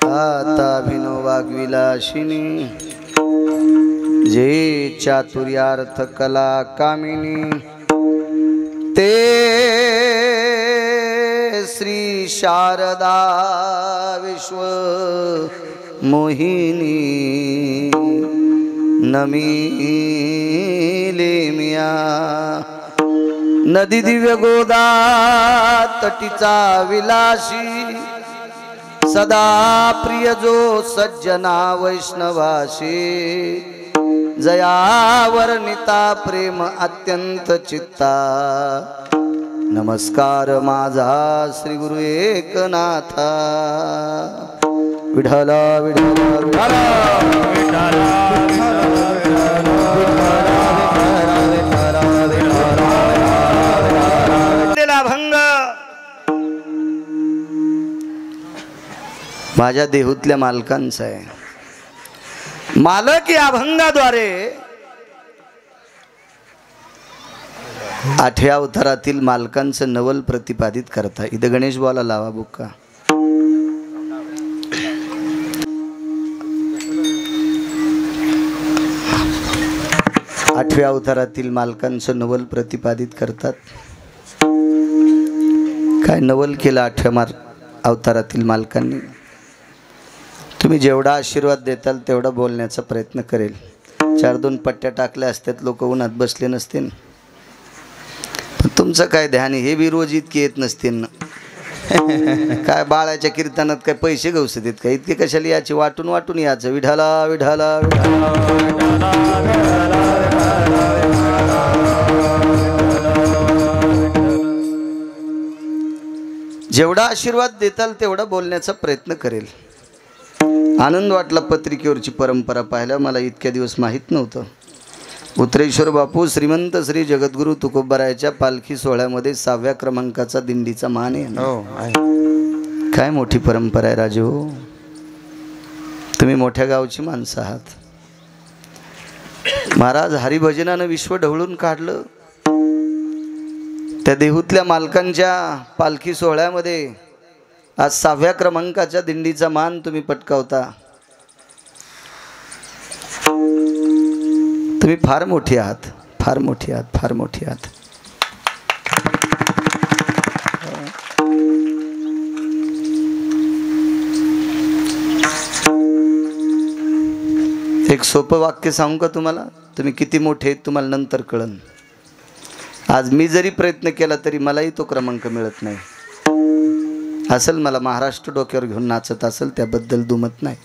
गाताभिनो वाग्विलासिनी जे चातुर्यार्थ कला कामिनी ते श्री शारदा विश्व मोहिनी नमिले मिया नदी दिव्य गोदा तटीचा विलासी सदा प्रिय जो सज्जना वैष्णवाशी जयावर्णिता प्रेम अत्यंत चित्ता नमस्कार माझा श्री गुरु एकनाथा विठ्ठल विठ्ठल विठ्ठल भंग माझ्या देहूतल्या मालकांचा आहे. मालक या अभंगाद्वारे 8व्या अवतारातील मालकांचं नवल प्रतिपादित करता. इथं गणेश बुवाला लावा बुक्का. 8व्या अवतारातील मालकांचं नवल प्रतिपादित करतात. काय नवल केलं 8व्या अवतारातील मालकांनी. तुम्ही जेवढा आशीर्वाद देताल तेवढा बोलण्याचा प्रयत्न करेल. 4-2 पट्ट्या टाकल्या असत्यात लोक उन्हात बसले नसते. पण तुमचं काय ध्यान हे बी रोज इतके येत नसते ना. काय बाळाच्या कीर्तनात काय पैसे गवसत आहेत का? इतके कशाला याचे वाटून वाटून याचं विठाला विठाला जेवढा आशीर्वाद देताल तेवढा बोलण्याचा प्रयत्न करेल. आनंद वाटला पत्रिकेवरची परंपरा पाहिल्या. मला इतक्या दिवस माहीत नव्हतं. उत्तरेश्वर बापू श्रीमंत श्री जगद्गुरु तुकोबारायाच्या पालखी सोहळ्यामध्ये 6व्या क्रमांकाचा दिंडीचा मान आहे. काय मोठी परंपरा आहे राजे हो. तुम्ही मोठ्या गावची माणसं आहात. महाराज हरिभजनानं विश्व ढवळून काढलं. त्या देहूतल्या मालकांच्या पालखी सोहळ्यामध्ये आज 6व्या क्रमांकाच्या दिंडीचा मान तुम्ही पटकावता. तुम्ही फार मोठी आहात, फार मोठी आहात, फार मोठी आहात. एक सोपं वाक्य सांगू का तुम्हाला? तुम्ही किती मोठे आहेत तुम्हाला नंतर कळन. आज मी जरी प्रयत्न केला तरी मलाही तो क्रमांक मिळत नाही. असेल मला महाराष्ट्र डोक्यावर घेऊन नाचत असेल त्याबद्दल दुमत नाही.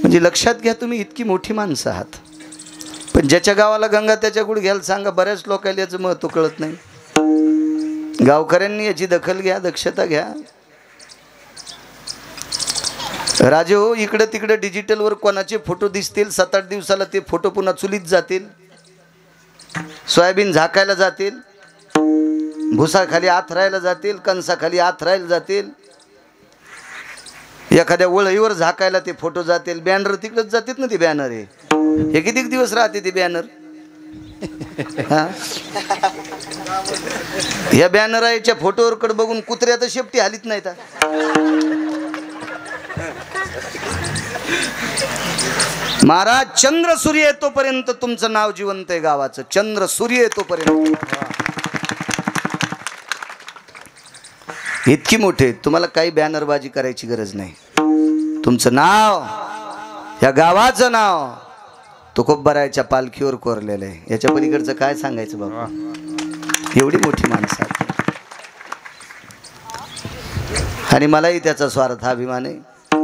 म्हणजे लक्षात घ्या तुम्ही इतकी मोठी माणसं आहात. पण ज्याच्या गावाला गंगा त्याच्या गुडघ्याला सांगा. बऱ्याच लोकांना याचं महत्त्व कळत नाही. गावकऱ्यांनी याची दखल घ्या, दक्षता घ्या. राजे हो, इकडे तिकडे डिजिटलवर कोणाचे फोटो दिसतील. 7-8 दिवसाला ते फोटो पुन्हा चुलीत जातील. सोयाबीन झाकायला जातील. भुसाखाली आथरायला जातील. कणसाखाली आथरायला जातील. एखाद्या वळईवर झाकायला ते फोटो जातील. बॅनर तिकडेच जातील ना. ते बॅनर आहे हे किती दिवस राहते ते बॅनर. ह्या बॅनराच्या फोटोवर कडे बघून कुत्र्या तर शेपटी हालीत नाहीत. महाराज चंद्र सूर्य येतोपर्यंत तुमचं नाव जिवंत आहे गावाचं. चंद्र सूर्य येतोपर्यंत इतकी मोठे. तुम्हाला काही बॅनरबाजी करायची गरज नाही. तुमचं नाव, या गावाचं नाव तुकोबारायाच्या पालखीवर कोरलेलं आहे. याच्या पलीकडचं काय सांगायचं बाबा. एवढी मोठी माणसं. आणि मलाही त्याचा स्वार्थ अभिमान आहे.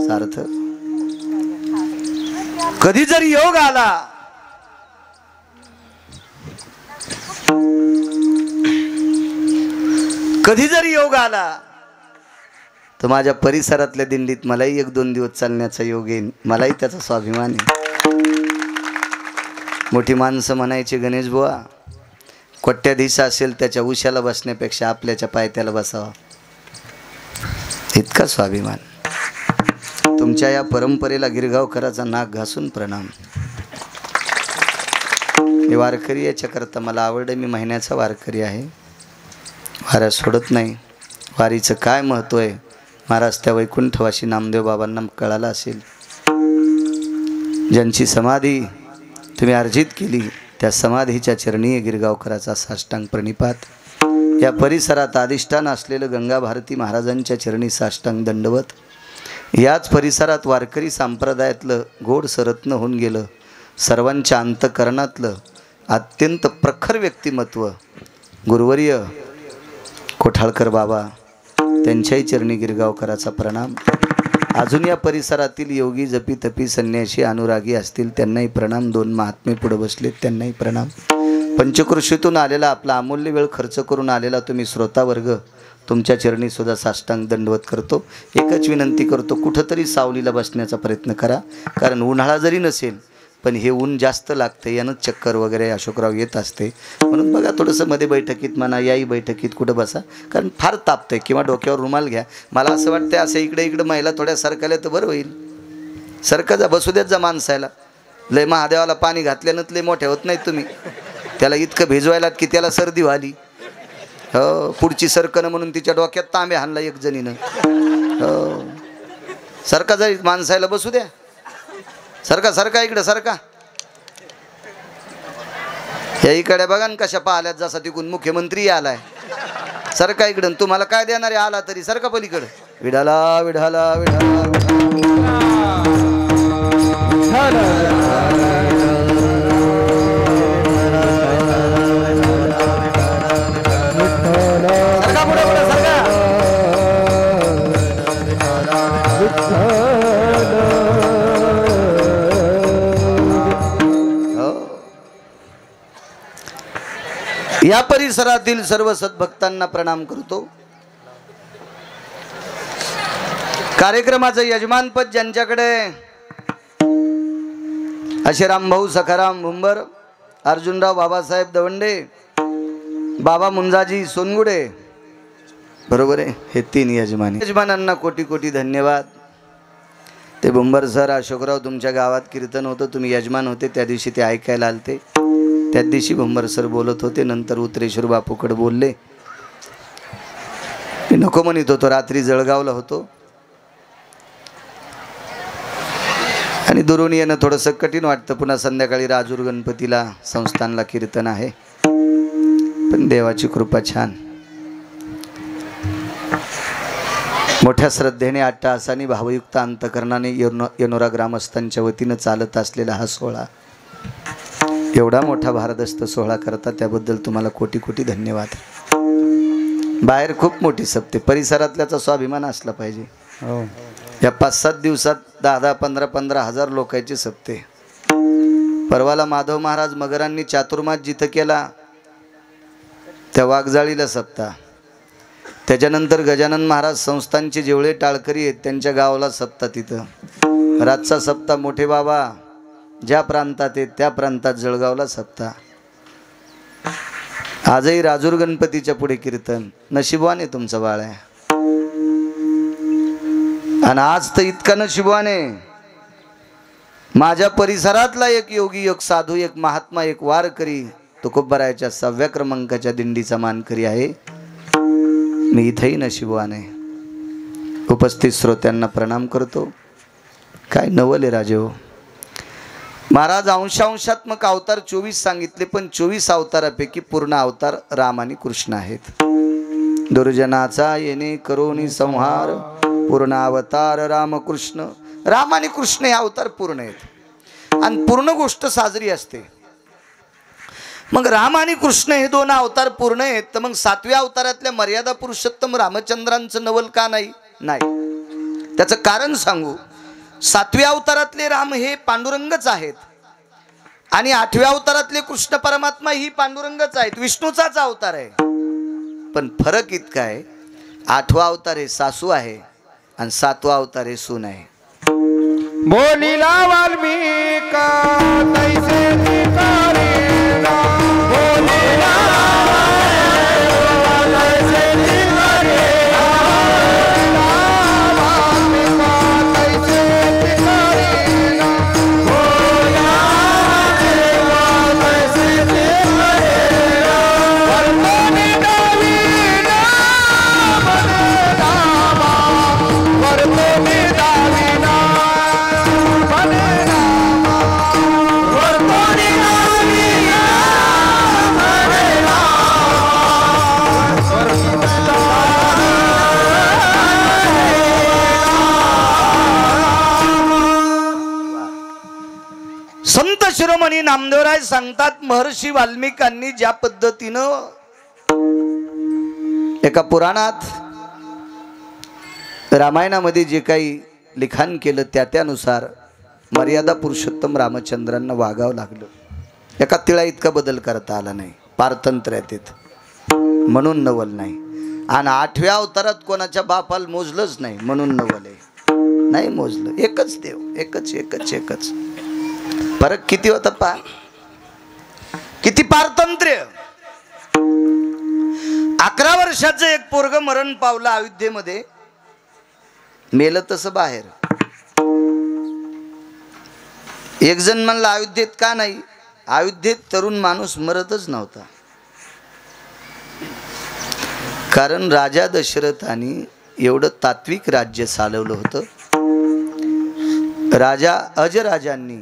सार्थ कधी जरी योग आला, कधी जरी योग आला तर माझ्या परिसरातल्या दिंडीत मलाही 1-2 दिवस चालण्याचा योग येईल. मलाही त्याचा स्वाभिमान आहे. मोठी माणसं म्हणायची गणेश बुवा, कोट्याधीश असेल त्याच्या उशाला बसण्यापेक्षा आपल्याच्या पायथ्याला बसावा. इतका स्वाभिमान. तुमच्या या परंपरेला गिरगावकराचा नाक घासून प्रणाम. हे वारकरी याच्याकरता मला आवड आहे. मी महिन्याचा वारकरी आहे. वाऱ्या सोडत नाही. वारीचं काय महत्त्व आहे महाराज त्या वैकुंठवासी नामदेव बाबांना कळालं असेल, ज्यांची समाधी तुम्ही अर्जित केली त्या समाधीच्या चरणी गिरगावकराचा साष्टांग प्रणिपात, या परिसरात अधिष्ठान असलेलं गंगा भारती महाराजांच्या चरणी साष्टांग दंडवत, याच परिसरात वारकरी संप्रदायातलं गोड सरत्न होऊन गेलं, सर्वांच्या अंतकरणातलं अत्यंत प्रखर व्यक्तिमत्व गुरुवर्य कोठाळकर बाबा, त्यांच्याही चरणी गिरगावकराचा प्रणाम। अजून या परिसरातील योगी जपी तपी संन्यासी अनुरागी असतील त्यांनाही प्रणाम। दोन महात्मे पुढे बसलेत त्यांनाही प्रणाम। पंचकृषीतून आलेला आपला अमूल्य वेळ खर्च करून आलेला तुम्ही श्रोतावर्ग, तुमच्या चरणी सुद्धा साष्टांग दंडवत करतो। एकच विनंती करतो, कुठंतरी सावलीला बसण्याचा प्रयत्न करा, कारण उन्हाळा जरी नसेल पण हे ऊन जास्त लागते, यानंच चक्कर वगैरे अशोकराव येत असते। म्हणून बघा थोडंसं मध्ये बैठकीत म्हणा, याही बैठकीत कुठं बसा, कारण फार तापतंय, किंवा डोक्यावर रुमाल घ्या। मला असं वाटतं असं इकडे इकडे महिला थोड्या सरकल्या तर बरं होईल। सरका जा, बसू देत जा माणसाला। लय महादेवाला पाणी घातल्यानंच लय मोठ्या होत नाहीत तुम्ही, त्याला इतकं भिजवायला की त्याला सर्दी व्हाली। हो, पुढची सरकणं म्हणून तिच्या डोक्यात तांबे हाणला एक जणीनं। हो, सरका जा, माणसाला बसू द्या। सरका सरका, इकडे सरका। या इकडे बघा ना कशा पाहिल्यात, जसा तिकून मुख्यमंत्री आलाय। सरका इकडं, तुम्हाला काय देणारे आला तरी सरका पलीकडे। विढाला विढाला विढाला या परिसरातील सर्व सद्भक्तांना प्रणाम करतो। कार्यक्रमाचं यजमानपद ज्यांच्याकडे असे रामभाऊ सखाराम भुंबर, अर्जुनराव बाबासाहेब दवंडे, बाबा मुंजाजी सोनगुडे, बरोबर आहे, हे तीन यजमानांना कोटी कोटी धन्यवाद। ते भुंबर सर, अशोकराव तुमच्या गावात कीर्तन होतं, तुम्ही यजमान होते त्या दिवशी, ते ऐकायला आलते। त्याच दिवशी भुंबर सर बोलत होते, नंतर उतरेश्वर बापूकडे बोलले। मी नको म्हणत होतो, रात्री जळगावला होतो आणि दुरून येणं थोडंसं कठीण वाटतं। पुन्हा संध्याकाळी राजूर गणपतीला संस्थानला कीर्तन आहे, पण देवाची कृपा छान। मोठ्या श्रद्धेने अट्टहासाने भावयुक्त अंतकरणाने येनोरा ग्रामस्थांच्या वतीनं चालत असलेला हा सोहळा, एवढा मोठा भारदस्त सोहळा करता त्याबद्दल तुम्हाला कोटी कोटी धन्यवाद। बाहेर खूप मोठी सप्ते, परिसरातल्याचा स्वाभिमान असला पाहिजे। या 5-7 दिवसात 10-15 हजार लोकांची सप्ते। परवाला माधव महाराज मगरांनी चातुर्मास जिथं केला त्या वाघजाळीला सप्ता, त्याच्यानंतर गजानन महाराज संस्थानचे जेवढे टाळकरी आहेत त्यांच्या गावाला सप्ता, तिथं रातचा सप्ता। मोठे बाबा ज्या प्रांतात आहेत त्या प्रांतात जळगावला सप्ता। आजही राजूर गणपतीच्या पुढे कीर्तन। नशिबवान आहे तुमचं बाळ आहे, आणि आज तर इतका नशिबवान आहे, माझ्या परिसरातला एक योगी, एक साधू, एक महात्मा, एक वारकरी तुकोबरायाच्या 6व्या क्रमांकाच्या दिंडीचा मानकरी आहे। मी इथेही नशिबवान आहे। उपस्थित श्रोत्यांना प्रणाम करतो। काय नवले राजे हो, महाराज अंशांशात्मक अवतार 24 सांगितले, पण 24 अवतारापैकी पूर्ण अवतार राम आणि कृष्ण आहेत। दुर्जनाचा येणे करोनी संहार, पूर्ण अवतार रामकृष्ण। राम आणि कृष्ण हे अवतार पूर्ण आहेत आणि पूर्ण गोष्ट साजरी असते। मग राम आणि कृष्ण हे दोन अवतार पूर्ण आहेत, तर मग 7व्या अवतारातल्या मर्यादा पुरुषोत्तम रामचंद्रांचं नवल का नाही? त्याचं कारण सांगू। 7व्या अवतारातले राम हे पांडुरंगच आहेत आणि 8व्या अवतारातले कृष्ण परमात्मा ही पांडुरंगच आहेत, विष्णूचाच अवतार आहे। पण फरक इतका आहे, 8वा अवतार हे सासू आहे आणि 7वा अवतार हे सून आहे। बोलिला वाल्मिक तैसे तिकारेला, बोलिला तैसे तिकारेला, वाल्मिक तैसे तिकारेला, बोला तैसे तिकारेला, वर्तनी नवीन मन रामा, शिरोमणी नामदेवराय सांगतात, महर्षी वाल्मिकांनी ज्या पद्धतीनं एका पुराणात रामायणामध्ये जे काही लिखाण केलं त्यानुसार मर्यादा पुरुषोत्तम रामचंद्रांना वागावं लागलं. एका तिळा इतका बदल करता आला नाही. पारतंत्र्यात येत म्हणून नवल नाही. आणि 8व्या अवतारात कोणाच्या बापाला मोजलंच नाही म्हणून नवल आहे. नाही मोजलं. एकच देव, एकच एकच एकच. फरक किती होता पा, किती पारतंत्र्य. 11 वर्षाचं एक पोरग मरण पावलं अयोध्येमध्ये. मेलं तसं बाहेर. एक जण म्हणला अयोध्येत का नाही. अयोध्येत तरुण माणूस मरतच नव्हता. कारण राजा दशरथाने एवढं तात्विक राज्य चालवलं होतं. राजा अजराजांनी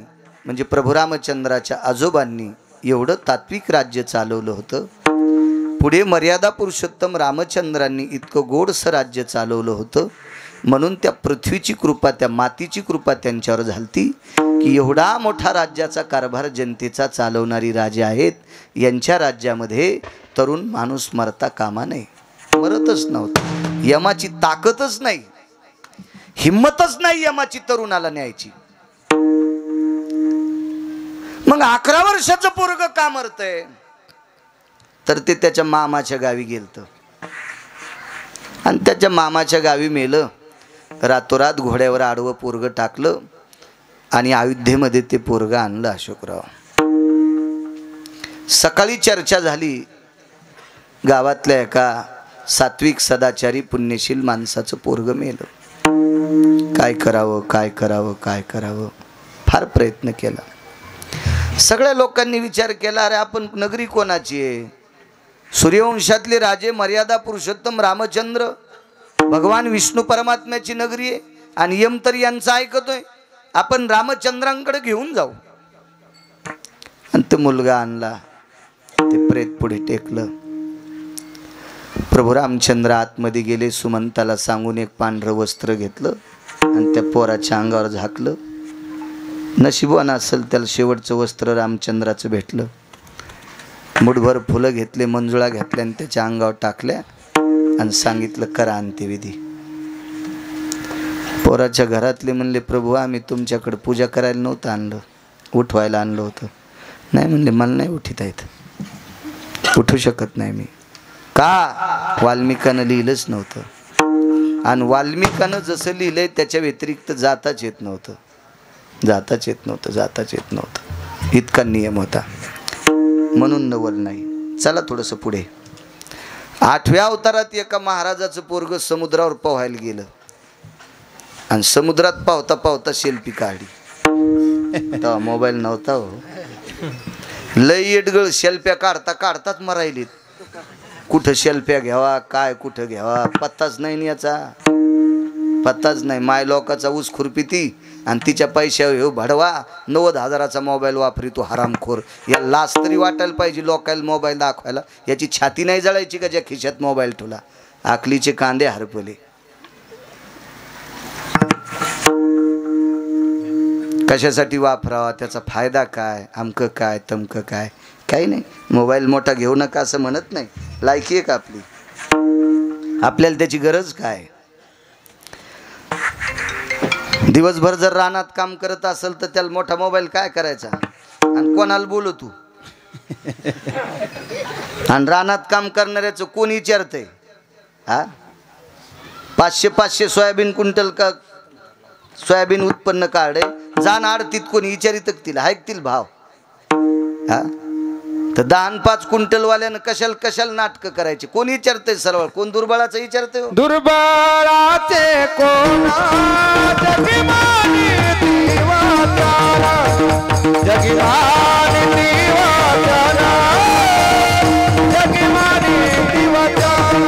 म्हणजे प्रभू रामचंद्राच्या आजोबांनी एवढं तात्विक राज्य चालवलं होतं. पुढे मर्यादा पुरुषोत्तम रामचंद्रांनी इतकं गोडसं राज्य चालवलं होतं. म्हणून त्या पृथ्वीची कृपा, त्या मातीची कृपा त्यांच्यावर झालती की एवढा मोठा राज्याचा कारभार जनतेचा चालवणारी राजे आहेत. यांच्या राज्यामध्ये तरुण माणूस मरता कामा नये. मरतच नव्हतं. यमाची ताकदच नाही, हिम्मतच नाही यमाची तरुणाला न्यायची. मग 11 वर्षाचं पोरग का मरतय, तर ते त्याच्या मामाच्या गावी गेलत आणि त्याच्या मामाच्या गावी मेलं. रातोरात घोड्यावर आडवं पोरग टाकलं आणि अयोध्येमध्ये ते पोरग आणलं अशोकराव. सकाळी चर्चा झाली. गावातल्या एका सात्विक सदाचारी पुण्यशील माणसाचं पोरग मेलं. काय करावं काय करावं काय करावं, फार प्रयत्न केला. सगळ्या लोकांनी विचार केला, अरे आपण नगरी कोणाची आहे. सूर्यवंशातले राजे मर्यादा पुरुषोत्तम रामचंद्र भगवान विष्णू परमात्म्याची नगरी आहे आणि यम तर यांचं ऐकतोय. आपण रामचंद्रांकडे घेऊन जाऊ. आणि तो मुलगा आणला. ते प्रेत पुढे टेकलं. प्रभू रामचंद्र आतमध्ये गेले. सुमंताला सांगून एक पांढरं वस्त्र घेतलं आणि त्या पोराच्या अंगावर झाकलं. नशिबवान असेल त्याला शेवटचं वस्त्र रामचंद्राचं भेटलं. मुठभर फुलं घेतले, मंजुळा घेतल्या आणि त्याच्या अंगावर टाकल्या आणि सांगितलं करा अंत्यविधी. पोराच्या घरातले म्हणले, प्रभू आम्ही तुमच्याकडे पूजा करायला नव्हतं आणलं, उठवायला आणलं होतं. नाही म्हणले, मला नाही उठिता येत, उठू शकत नाही मी. का, वाल्मिकानं लिहिलंच नव्हतं. आणि वाल्मिकानं जसं लिहिलंय त्याच्या व्यतिरिक्त जाताच येत नव्हतं. जाताच येत नव्हतं, जाताच येत नव्हतं. इतका नियम होता. म्हणून नवल नाही. चला थोडंसं पुढे. 8व्या अवतारात एका महाराजाचं पोरग समुद्रावर पोहायला गेलं आणि समुद्रात पावता पावता सेल्फी काढली. तेव्हा मोबाईल नव्हता हो. लय येडगळ सेल्फ्या काढता काढताच मरायलीत. कुठं सेल्फ्या घ्यावा, काय कुठं घ्यावा, पत्ताच नाही याचा, पत्ताच नाही. माय लोकाचा ऊस खुरपी ती आणि तिच्या पैशावर हो भडवा. 90,000चा मोबाईल वापरी तो हरामखोर. या लाच तरी वाटायला पाहिजे लोकायला मोबाईल दाखवायला. याची छाती नाही जळायची का ज्या खिशात मोबाईल ठेवला. आकलीचे कांदे हरपले. कशासाठी वापरावा, त्याचा फायदा काय, अमकं काय तमकं काय, काही नाही. मोबाईल मोठा घेऊ नका असं म्हणत नाही. लायकी आहे का आपली, आपल्याला त्याची गरज काय. दिवसभर जर रानात काम करत असेल तर त्याला मोठा मोबाईल काय करायचा आणि कोणाला बोलू तू. आणि रानात काम करणाऱ्याचं कोण विचारतंय. हा 500 सोयाबीन क्विंटल का सोयाबीन उत्पन्न काढे जाण आडतीत कोणी विचारित तिला ऐकतील भाव. हा तर 10-5 क्विंटलवाल्यानं कशाला नाटकं करायची. कोण विचारतंय सरळ, कोण दुर्बळाचं विचारतंय. दुर्बळाचे कोणा जगमानी दिवाचारा, जगमानी दिवाचारा, जगमानी दिवाचारा.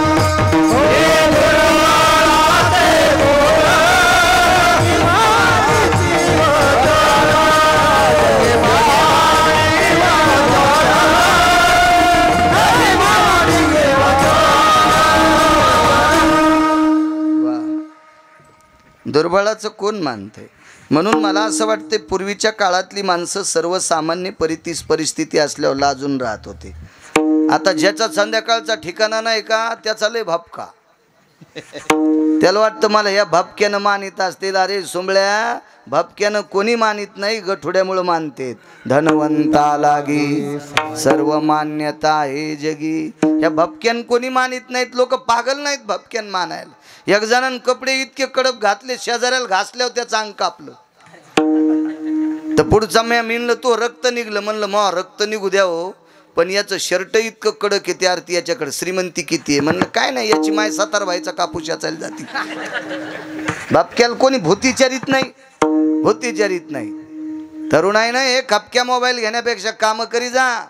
दुर्बळाचं कोण मानतंय? म्हणून मला असं वाटते पूर्वीच्या काळातली माणसं सर्वसामान्य परिस्थिती असल्यावर लाजून राहत होते. आता ज्याचा संध्याकाळचा ठिकाणा नाही का त्याचा लय भपका. त्याला वाटतं मला या भपक्यानं मानित असतील. अरे सोंबळ्या, भपक्यानं कोणी मानित नाही, गठुड्यामुळं मानतेत. धनवंता लागी सर्व मान्यता हे जगी. या भपक्यान कोणी मानित नाहीत. लोक पागल नाहीत भपक्यान मानायला. एक जणांनी कपडे इतके कडक घातले, शेजाऱ्याला घासल्यावर त्याचं अंग कापलं. तर पुढचा म्या मिळलं तो रक्त निघलं. म्हणलं मग रक्त निघू द्या हो, पण याचं शर्ट इतकं कडक आहे त्या अर्थी याच्याकडे श्रीमंती किती आहे. म्हणलं काय नाही, याची माय 7 व्हायचा कापूस याचायला जाती. बापक्याला कोणी भूतीचारित नाही, भूतीचारित नाही. तरुण आहे ना, हे खपक्या मोबाईल घेण्यापेक्षा काम करी जा.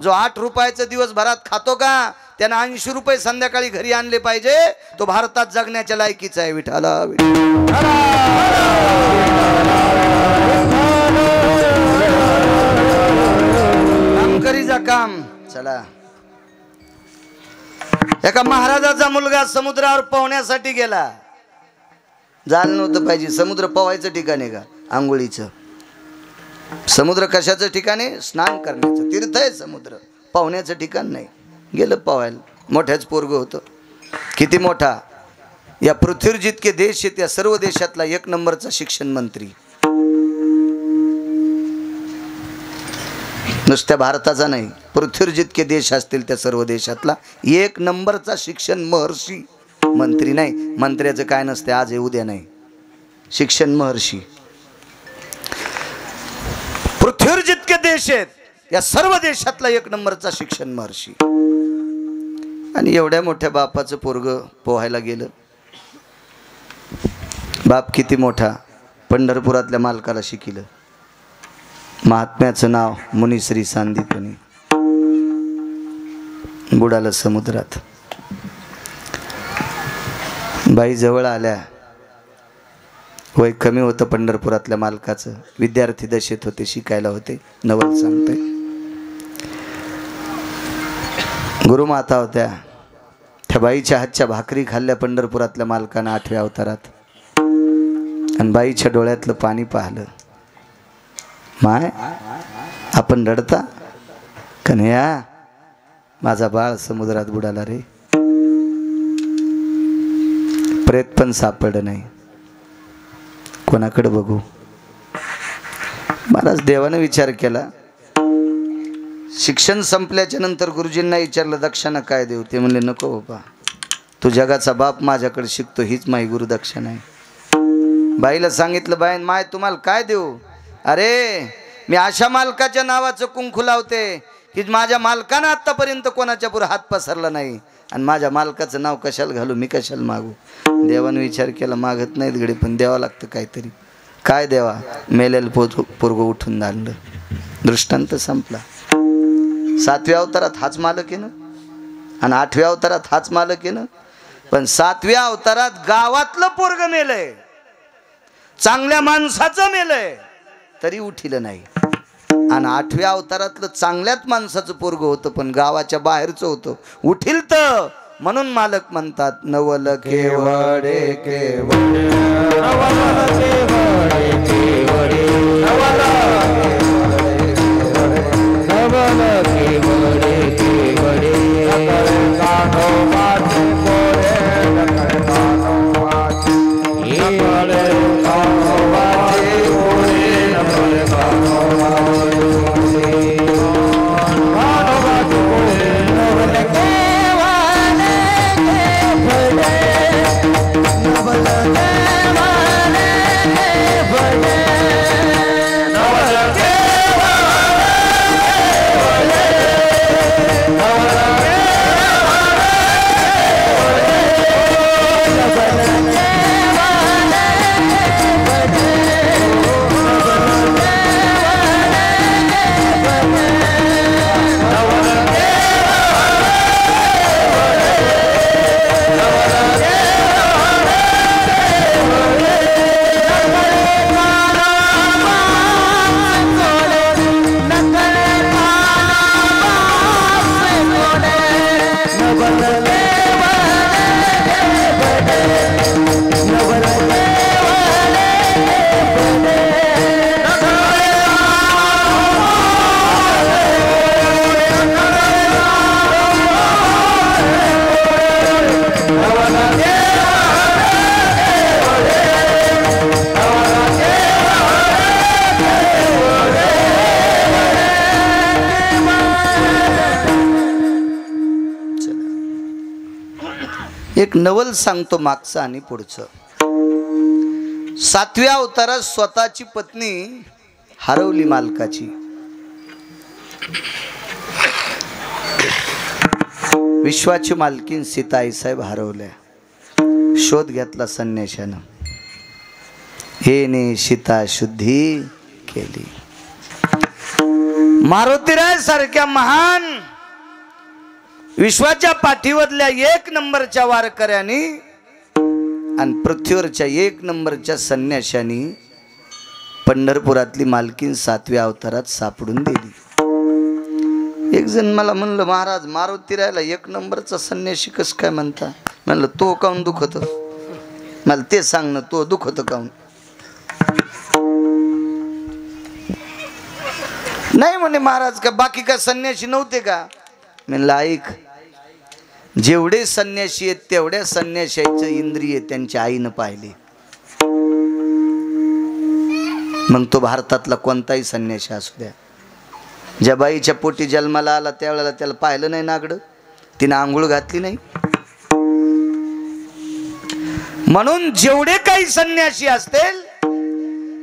जो 8 रुपयाचं दिवसभरात खातो का त्यानं 80 रुपये संध्याकाळी घरी आणले पाहिजे. तो भारतात जगण्याच्या लायकीचा आहे. विठाला काम करी जा काम. चला, एका महाराजाचा मुलगा समुद्रावर पोहण्यासाठी गेला. झालं नव्हतं पाहिजे. समुद्र पोहायचं ठिकाण आहे का? आंघोळीचं. समुद्र कशाचं ठिकाण आहे? स्नान करण्याचं तीर्थ आहे समुद्र, पोहण्याचं ठिकाण नाही. गेलं पोहायला. मोठ्याच पोरग होतं. किती मोठा? या पृथ्वीवर जितके देश आहेत त्या सर्व देशातला 1 नंबरचा शिक्षण मंत्री. नुसत्या भारताचा नाही, पृथ्वीवर जितके देश असतील त्या सर्व देशातला 1 नंबरचा शिक्षण महर्षी. मंत्री नाही, मंत्र्याचं काय नसते, आज आहे उद्या नाही. शिक्षण महर्षी. पृथ्वीवर जितके देश आहेत या सर्व देशातला 1 नंबरचा शिक्षण महर्षी. आणि एवढ्या मोठ्या बापाचं पोरग पोहायला गेलं. बाप किती मोठा, पंढरपुरातल्या मालकाला शिकिलं. महात्म्याचं नाव मुनिश्री सांदीपनी. बुडालं समुद्रात. बाई जवळ आल्या. वय कमी होतं पंढरपुरातल्या मालकाचं. विद्यार्थी दशेत होते, शिकायला होते. नवल सांगते. गुरुमाता होत्या. त्या बाईच्या हातच्या भाकरी खाल्ल्या पंढरपुरातल्या मालकानं 8व्या अवतारात. आणि बाईच्या डोळ्यातलं पाणी पाहिलं. माय, आपण रडता कन्हैया, माझा बाळ समुद्रात बुडाला रे. प्रेत पण सापडलं नाही. कोणाकडे बघू? महाराज देवानं विचार केला. शिक्षण संपल्याच्या नंतर गुरुजींना विचारलं दक्षिणा काय देऊ? ते म्हणले नको बाबा, तू जगाचा बाप माझ्याकडे शिकतो, हीच माझी गुरुदक्षिणा आहे. बाईला सांगितलं, बाई माय तुम्हाला काय देऊ? अरे मी अशा मालकाच्या नावाचं कुंकू लावते की माझ्या मालकानं आत्तापर्यंत कोणाच्या पुढे हात पसरला नाही. आणि माझ्या मालकाचं नाव कशाला घालू, मी कशाला मागू? देवानं विचार केला, मागत नाहीत गडे पण द्यावं लागतं काहीतरी. काय देवा? मेलेलं पोरग उठून आणलं. दृष्टांत संपला. 7व्या अवतारात हाच मालक आहे ना, आणि 8व्या अवतारात हाच मालक आहे ना. पण 7व्या अवतारात गावातलं पोरग मेलंय, चांगल्या माणसाचं मेलंय, तरी उठिलं नाही. आणि 8व्या अवतारातलं चांगल्याच माणसाचं पोरग होतं पण गावाच्या बाहेरचं होतं, उठील तर. म्हणून मालक म्हणतात नवल केवडे केवडे, नवल केवडे केवडे, नवल केवडे केवडे, एक नवल सांगतो मागचं आणि पुढचं. 7व्या अवतारात स्वतःची पत्नी हरवली मालकाची. विश्वाची मालकीन सीता आईसाहेब हरवल्या. शोध घेतला संन्याशानं. हेने सीता शुद्धी केली. मारुतीराय सारख्या महान विश्वाच्या पाठीवरल्या 1 नंबरच्या वारकऱ्यांनी आणि पृथ्वीवरच्या 1 नंबरच्या संन्याशांनी पंढरपुरातली मालकीन 7व्या अवतारात सापडून दिली. एक जण मला म्हणलं, महाराज मारुतीरायला 1 नंबरचा संन्याशी कसं काय म्हणता? म्हणलं तो काऊन दुखत? मला ते सांग ना, तो दुखत काऊन? नाही म्हणे महाराज, का बाकी काय संन्याशी नव्हते का? म्हणलं ऐक, जेवढे संन्याशी आहेत तेवढ्या संन्याशाचं इंद्रिय त्यांच्या आईनं पाहिले. मग तो भारतातला कोणताही संन्याशी असू द्या, ज्या बाईच्या पोटी जन्माला आला त्यावेळेला त्याला पाहिलं नाही नागडं, तिनं आंघोळ घातली नाही. म्हणून जेवढे काही संन्याशी असतील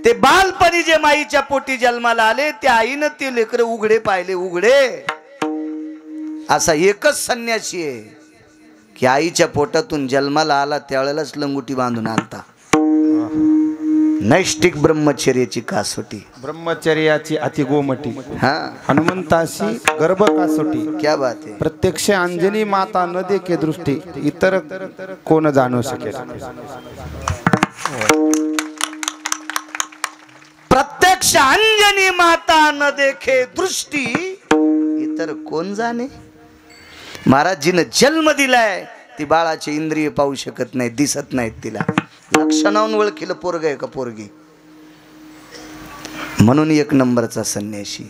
ते बालपणी जे माईच्या पोटी जन्माला आले त्या आईनं ते लेकरं उघडे पाहिले, उघडे. असा एकच संन्यासी आहे की आईच्या पोटातून जन्माला आला त्यावेळेलाच लंगोटी बांधून आलता. नैष्टिक ब्रह्मचर्याची कासोटी, ब्रह्मचर्याची अति गोमटी, हा हनुमंताशी गर्भ कासोटी. क्या बात है. प्रत्यक्ष अंजनी माता न देखे दृष्टी, इतर कोण जाणू शकेल. प्रत्यक्ष अंजनी माता न देखे दृष्टी, इतर कोण जाणे. महाराजजीनं जन्म दिलाय, ती बाळाचे इंद्रिय पाहू शकत नाही, दिसत नाहीत तिला. लक्षणावून ओळखील पोरग आहे का पोरगी. म्हणून 1 नंबरचा संन्याशी.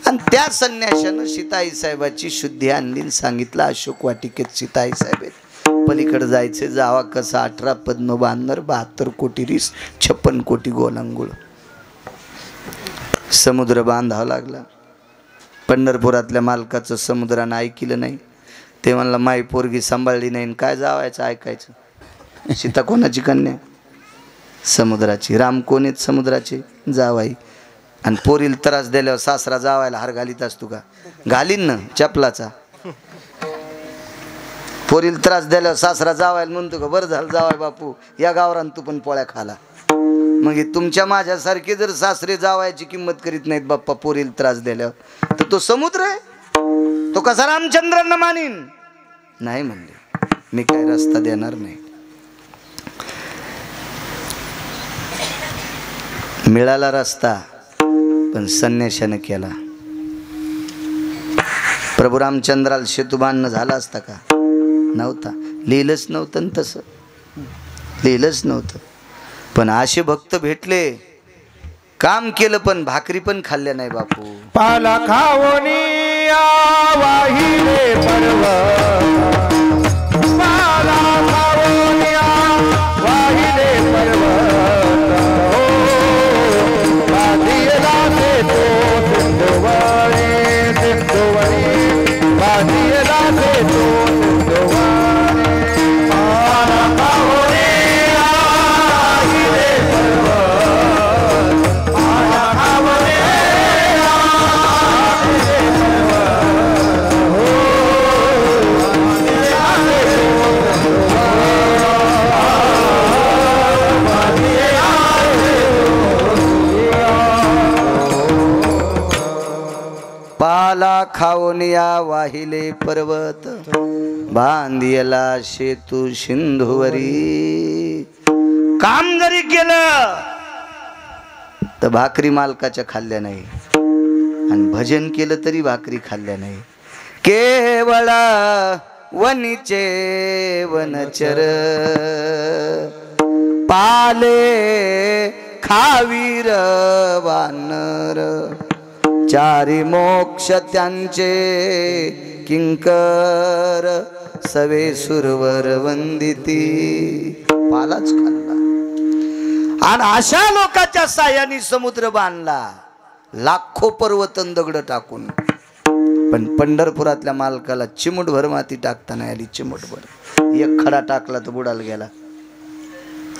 आणि त्या संन्याशानं सीताई साहेबाची शुद्धी आणली. सांगितलं अशोक वाटिकेत सीताई साहेब आहेत, पलीकडे जायचे. जावा कसा 18 पद्म बांधर 72 कोटी रीस 56 कोटी गोलांगुळ. समुद्र बांधावा लागला. पंढरपुरातल्या मालकाचं समुद्रानं ऐकलं नाही. ते म्हणला माई पोरगी सांभाळली नाही, काय जावायचं ऐकायचं. सीता कोणाची कन्या? समुद्राची. राम कोण आहेत? समुद्राचे जावाई. आणि पोरील त्रास दिल्यावर सासरा जावायला हार घालीत असतो का? घालीन ना चपलाचा. पोरील त्रास दिल्यावर सासरा जावायला म्हणतो का बरं झालं जावाय बापू या गावरान तू पण पोळ्या खाला. मग तुमच्या माझ्यासारखे जर सासरे जावायची किंमत करीत नाहीत बाप्पा पोरील त्रास दिल्यावर, तर तो समुद्र आहे, तो कसा रामचंद्रांना मानीन? नाही म्हणले, मी काय रस्ता देणार नाही. मिळाला रस्ता, पण संन्याशानं केला. प्रभू रामचंद्राला सेतू बांधणं झाला असता का? नव्हता. लिहिलंच नव्हतं तसं, लिहिलंच नव्हतं. पण असे भक्त भेटले, काम केलं पण भाकरी पण खाल्ल्या नाही बापू. पाला खावणी वाहिले पर्वत, पाला खावणी वाहिले पर्वत, बाधियला से तो सिंधुवरी, सिंधुवरी बाधियला से तो सिंधुवरी. पाला खावणी वाहिले पर्वत, पाला खावणी पाला खावनिया वाहिले पर्वत, बांधियला शेतू सिंधुवरी. काम जरी केलं तर भाकरी मालकाच्या खाल्ल्या नाही, आणि भजन केलं तरी भाकरी खाल्ल्या नाही. केवळ वनीचे वनचर, पाले खावीर वानर, चारी मोक्ष त्यांचे किंकर, सवे सुरवर वंदिती. पालाच खाल्ला. आणि अशा लोकांच्या साह्याने समुद्र बांधला, लाखो पर्वतन दगड टाकून. पण पंढरपुरातल्या मालकाला चिमूटभर माती टाकता नाही आली, चिमूटभर. एक खडा टाकला तर बुडाला गेला.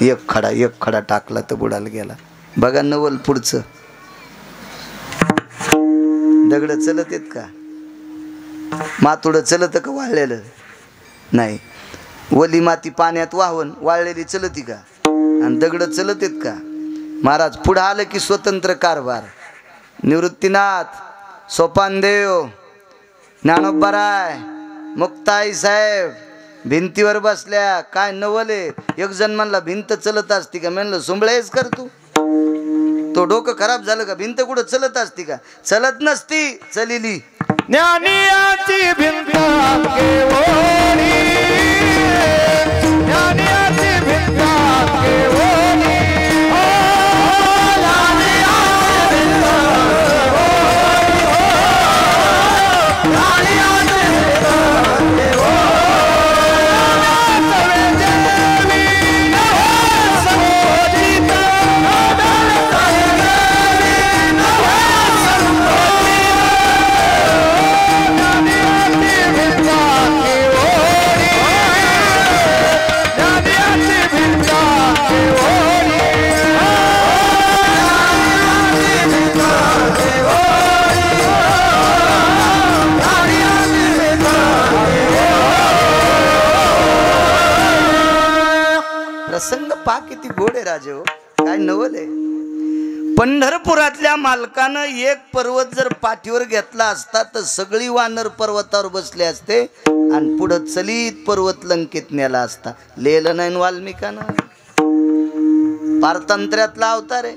एक खडा टाकला तर बुडाला गेला. बघा नवल पुढचं. दगड चलत येत का? मातुडं चलत का वाळलेलं? नाही. वली माती पाण्यात वाहून वाळलेली चलती का? आणि दगड चलत येत का? महाराज पुढं आलं की स्वतंत्र कारभार. निवृत्तीनाथ, सोपानदेव, ज्ञानोबाराय, मुक्ताई साहेब भिंतीवर बसल्या. काय नवले. एक जण म्हणला भिंत चलत असती का? म्हणलं सुंबळेच कर तू. तो डोकं खराब झालं का? भिंत कुठं चलत असती का? चलत नसती, चलिली. ज्ञानियाची भिंत केवळी, ज्ञानियाची भिंत केवळी. प्रसंग पा किती गोड आहे राजे. हो काय नवल आहे. पंढरपुरातल्या मालकानं एक पर्वत जर पाठीवर घेतला असता तर सगळी वानर पर्वतावर बसले असते आणि पुढं चलीत पर्वत लंकेत नेला असता. लिहिलं नाही वाल्मिकानं. पारतंत्र्यातला अवतार आहे.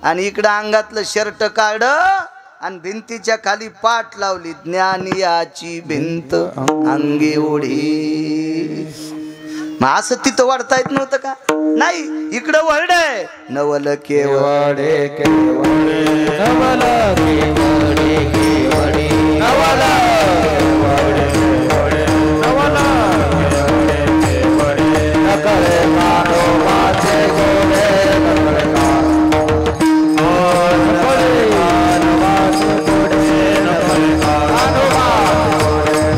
आणि इकडं अंगातलं शर्ट काढ आणि भिंतीच्या खाली पाठ लावली. ज्ञानियाची भिंत अंगी ओढी. मग असं तिथं वाढता येत नव्हतं का? नाही. इकडं वळडय नवल केवडे केवळे नवल केवळे केवळे नवल केवळे केवळे नवल केवळे केवळे. नकळे मानो माझे गोडे नकळे नकळे मानवाचे गोडे नकळे मानवाचे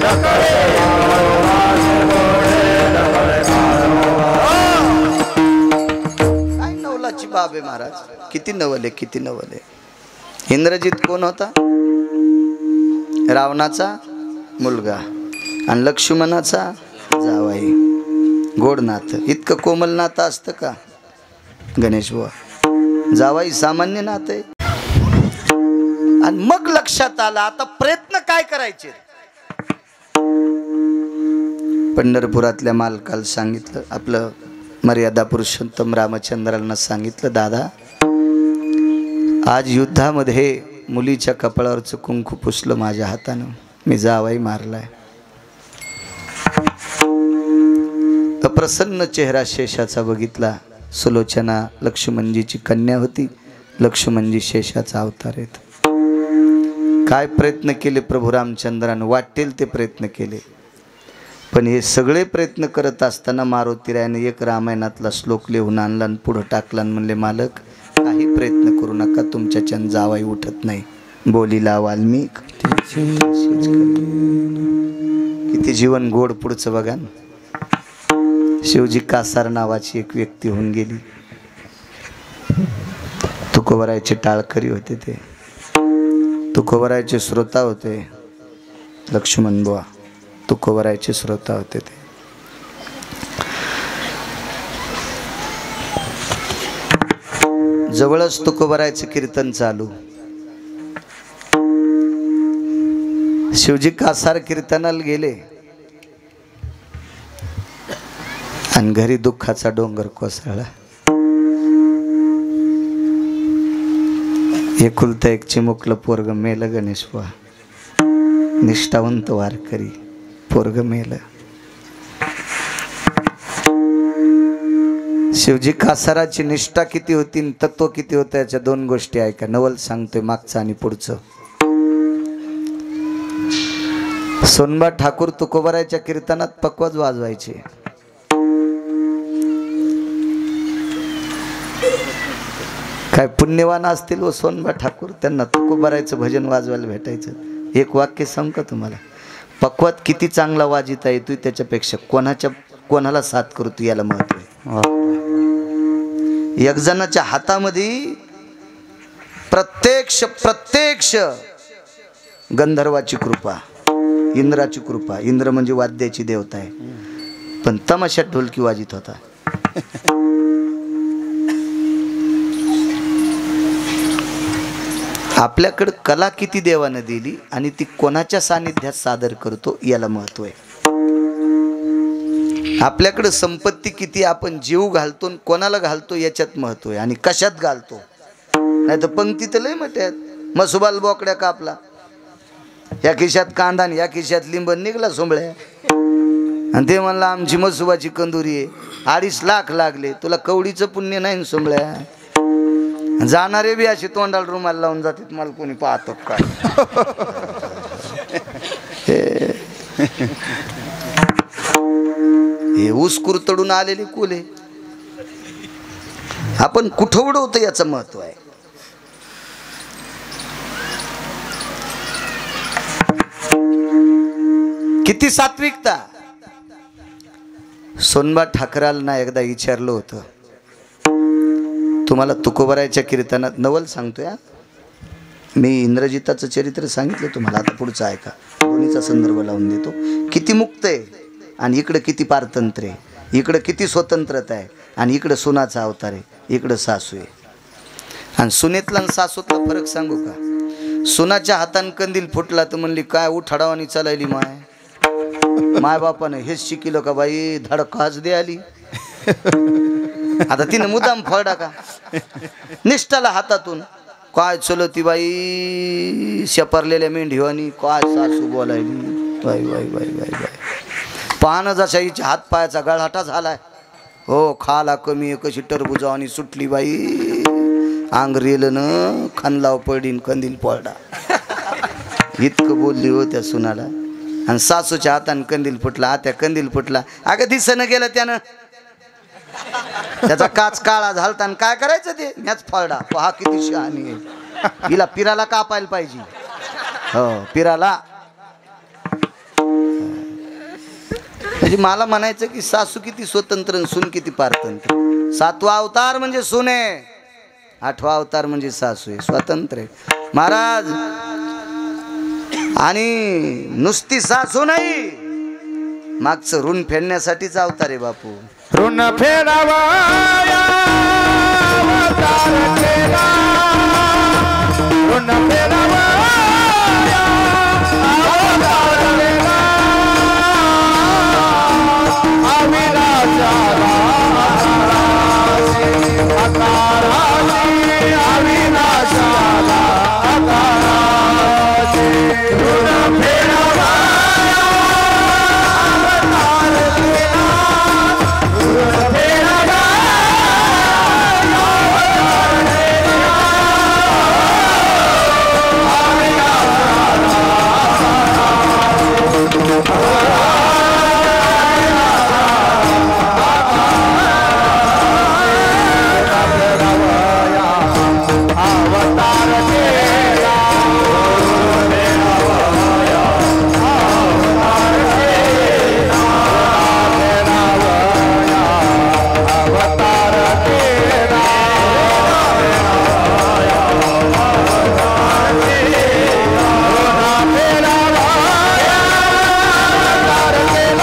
नकळे मानवाचे गोडे नकळे. काय नवलाची बाब आहे महाराज. किती नवल आहे, किती नवल आहे. इंद्रजित कोण होता? रावणाचा मुलगा आणि लक्ष्मणाचा जावाई. गोड नातं. इतकं कोमल नातं असतं का गणेश बुवा? जावाई सामान्य नातं आहे. आणि मग लक्षात आलं आता प्रयत्न काय करायचे. पंढरपुरातल्या मालकाला सांगितलं, आपलं मर्यादा पुरुषोत्तम रामचंद्रांना सांगितलं, दादा आज युद्धामध्ये मुलीच्या कपाळावरचं कुंकू पुसलं माझ्या हातानं. मी जावाई मारलाय. अप्रसन्न चेहरा शेषाचा बघितला. सुलोचना लक्ष्मणजीची कन्या होती. लक्ष्मणजी शेषाचा अवतार आहेत. काय प्रयत्न केले प्रभू रामचंद्रानं? वाटेल ते प्रयत्न केले. पण हे सगळे प्रयत्न करत असताना मारुतीरायाने एक रामायणातला श्लोक लिहून आणला आणि पुढं टाकला आणि म्हणले, मालक काही प्रयत्न करू नका, तुमच्याच्यान जावाई उठत नाही. बोलीला वाल्मिक. किती जीवन गोड पुढचं बघा ना. शिवजी कासार नावाची एक व्यक्ती होऊन गेली. तुकोबरायचे टाळकरी होते ते. तुकोबरायचे श्रोता होते लक्ष्मण बुवा. तुकोबरायचे श्रोता होते ते. जवळच तुकोबरायचं कीर्तन चालू. शिवजी कासार कीर्तनाला गेले आणि घरी दुःखाचा डोंगर कोसळला. एकुलता एक चिमुकलं पोरग मेलं गणेश बुवा. निष्ठावंत वारकरी पोरग मेलं. शिवजी कासाराची निष्ठा किती होती, तत्व किती होतं, याच्या दोन गोष्टी ऐका. नवल सांगतोय मागचं आणि पुढचं. सोनबा ठाकूर तुकोबरायच्या कीर्तनात पकवाज वाजवायचे. काय पुण्यवान असतील व सोनबा ठाकूर, त्यांना तुकोबरायचं भजन वाजवायला भेटायचं. एक वाक्य सांग का तुम्हाला? पकवात किती चांगला वाजिता येतोय त्याच्यापेक्षा कोणाला साथ करतो याला महत्व आहे। एक जणाच्या हातामध्ये प्रत्यक्ष गंधर्वाची कृपा, इंद्राची कृपा। इंद्र म्हणजे वाद्याची देवता आहे, पण तमाशात ढोलकी वाजित होता। आपल्याकडे कला किती देवानं दिली आणि ती कोणाच्या सानिध्यात सादर करतो याला महत्व आहे। आपल्याकडे संपत्ती किती, आपण जीव घालतो कोणाला घालतो याच्यात महत्व आहे आणि कशात घालतो। नाही तर पंक्ती तर लय मोठ्यात, मसुबाल बोकड्या कापला, या खिशात कांदा या खिशात लिंब, निघला सोंबळ्या। आणि ते म्हणलं आमची मसुबाची कंदुरी आहे, 2.5 लाख लागले, तुला कवडीचं पुण्य नाही सोंबळ्या। जाणारे बी असे तोंडाला रुमाल लावून जातात, मला कोणी पाहतो काय। हे ऊस कुरतडून आलेले कोले आपण कुठं उडवतो याचं महत्व आहे। किती सात्विकता। सोनबा ठाकराला ना एकदा विचारलं होतं, तुम्हाला तुकोबरायच्या कीर्तनात नवल सांगतोय, मी इंद्रजिताचं चरित्र सांगितलं तुम्हाला, आता पुढचं ऐका, दोन्हीचा संदर्भ लावून देतो। किती मुक्त आहे आणि इकडं किती पारतंत्र्य आहे, इकडं किती स्वतंत्रता आहे आणि इकडं सुनाचा अवतार आहे, इकडं सासू आहे। आणि सुनेतला आणि सासूतला फरक सांगू का? सुनाच्या हातान कंदील फुटला तर म्हणली काय उठाडावानी चालायली माय, माय बापानं हेच शिकिलं का बाई, धडकाच दे आली। आता तिने मुद्दाम फळडा का निष्ठाला हातातून, काय चलती बाई शेपरलेल्या मेंढीवानी, काय सासू बोलायली, बाई बाई बाई बाई बाई। पाहणं जशा हिच्या हात पायाचा गळहाटा झालाय, हो खाला कमी आहे, कशी टरबुजावानी सुटली बाई, अंग रेलं न खानलाव पडीन कंदील पडा, इतकं बोलली हो त्या सुनाला। आणि सासूच्या हाताने कंदील फुटला, आत्या कंदील फुटला, अगं दिसणं गेलं त्यानं, त्याचा काच काळा झालता आणि काय करायचं ते मॅच फळडा, हा किती शहाणी आहे, हिला पिराला कापायला पाहिजे, हो पिराला। म्हणजे मला म्हणायचं की सासू किती स्वतंत्र आणि सून किती पारतंत्र। 7वा अवतार म्हणजे सून आहे, 8वा अवतार म्हणजे सासू आहे, स्वतंत्र आहे महाराज। आणि नुसती सासू नाही, मागचं ऋण फेडण्यासाठीच अवतार आहे बापू। ऋण फेडावया अवतार केला, ऋण फेडावया अवतार केला, अविनाशाला अकाराची, अविनाशाला अकाराची, ऋण फेडावया अवतार केला, ऋण फेडावया अवतार केला,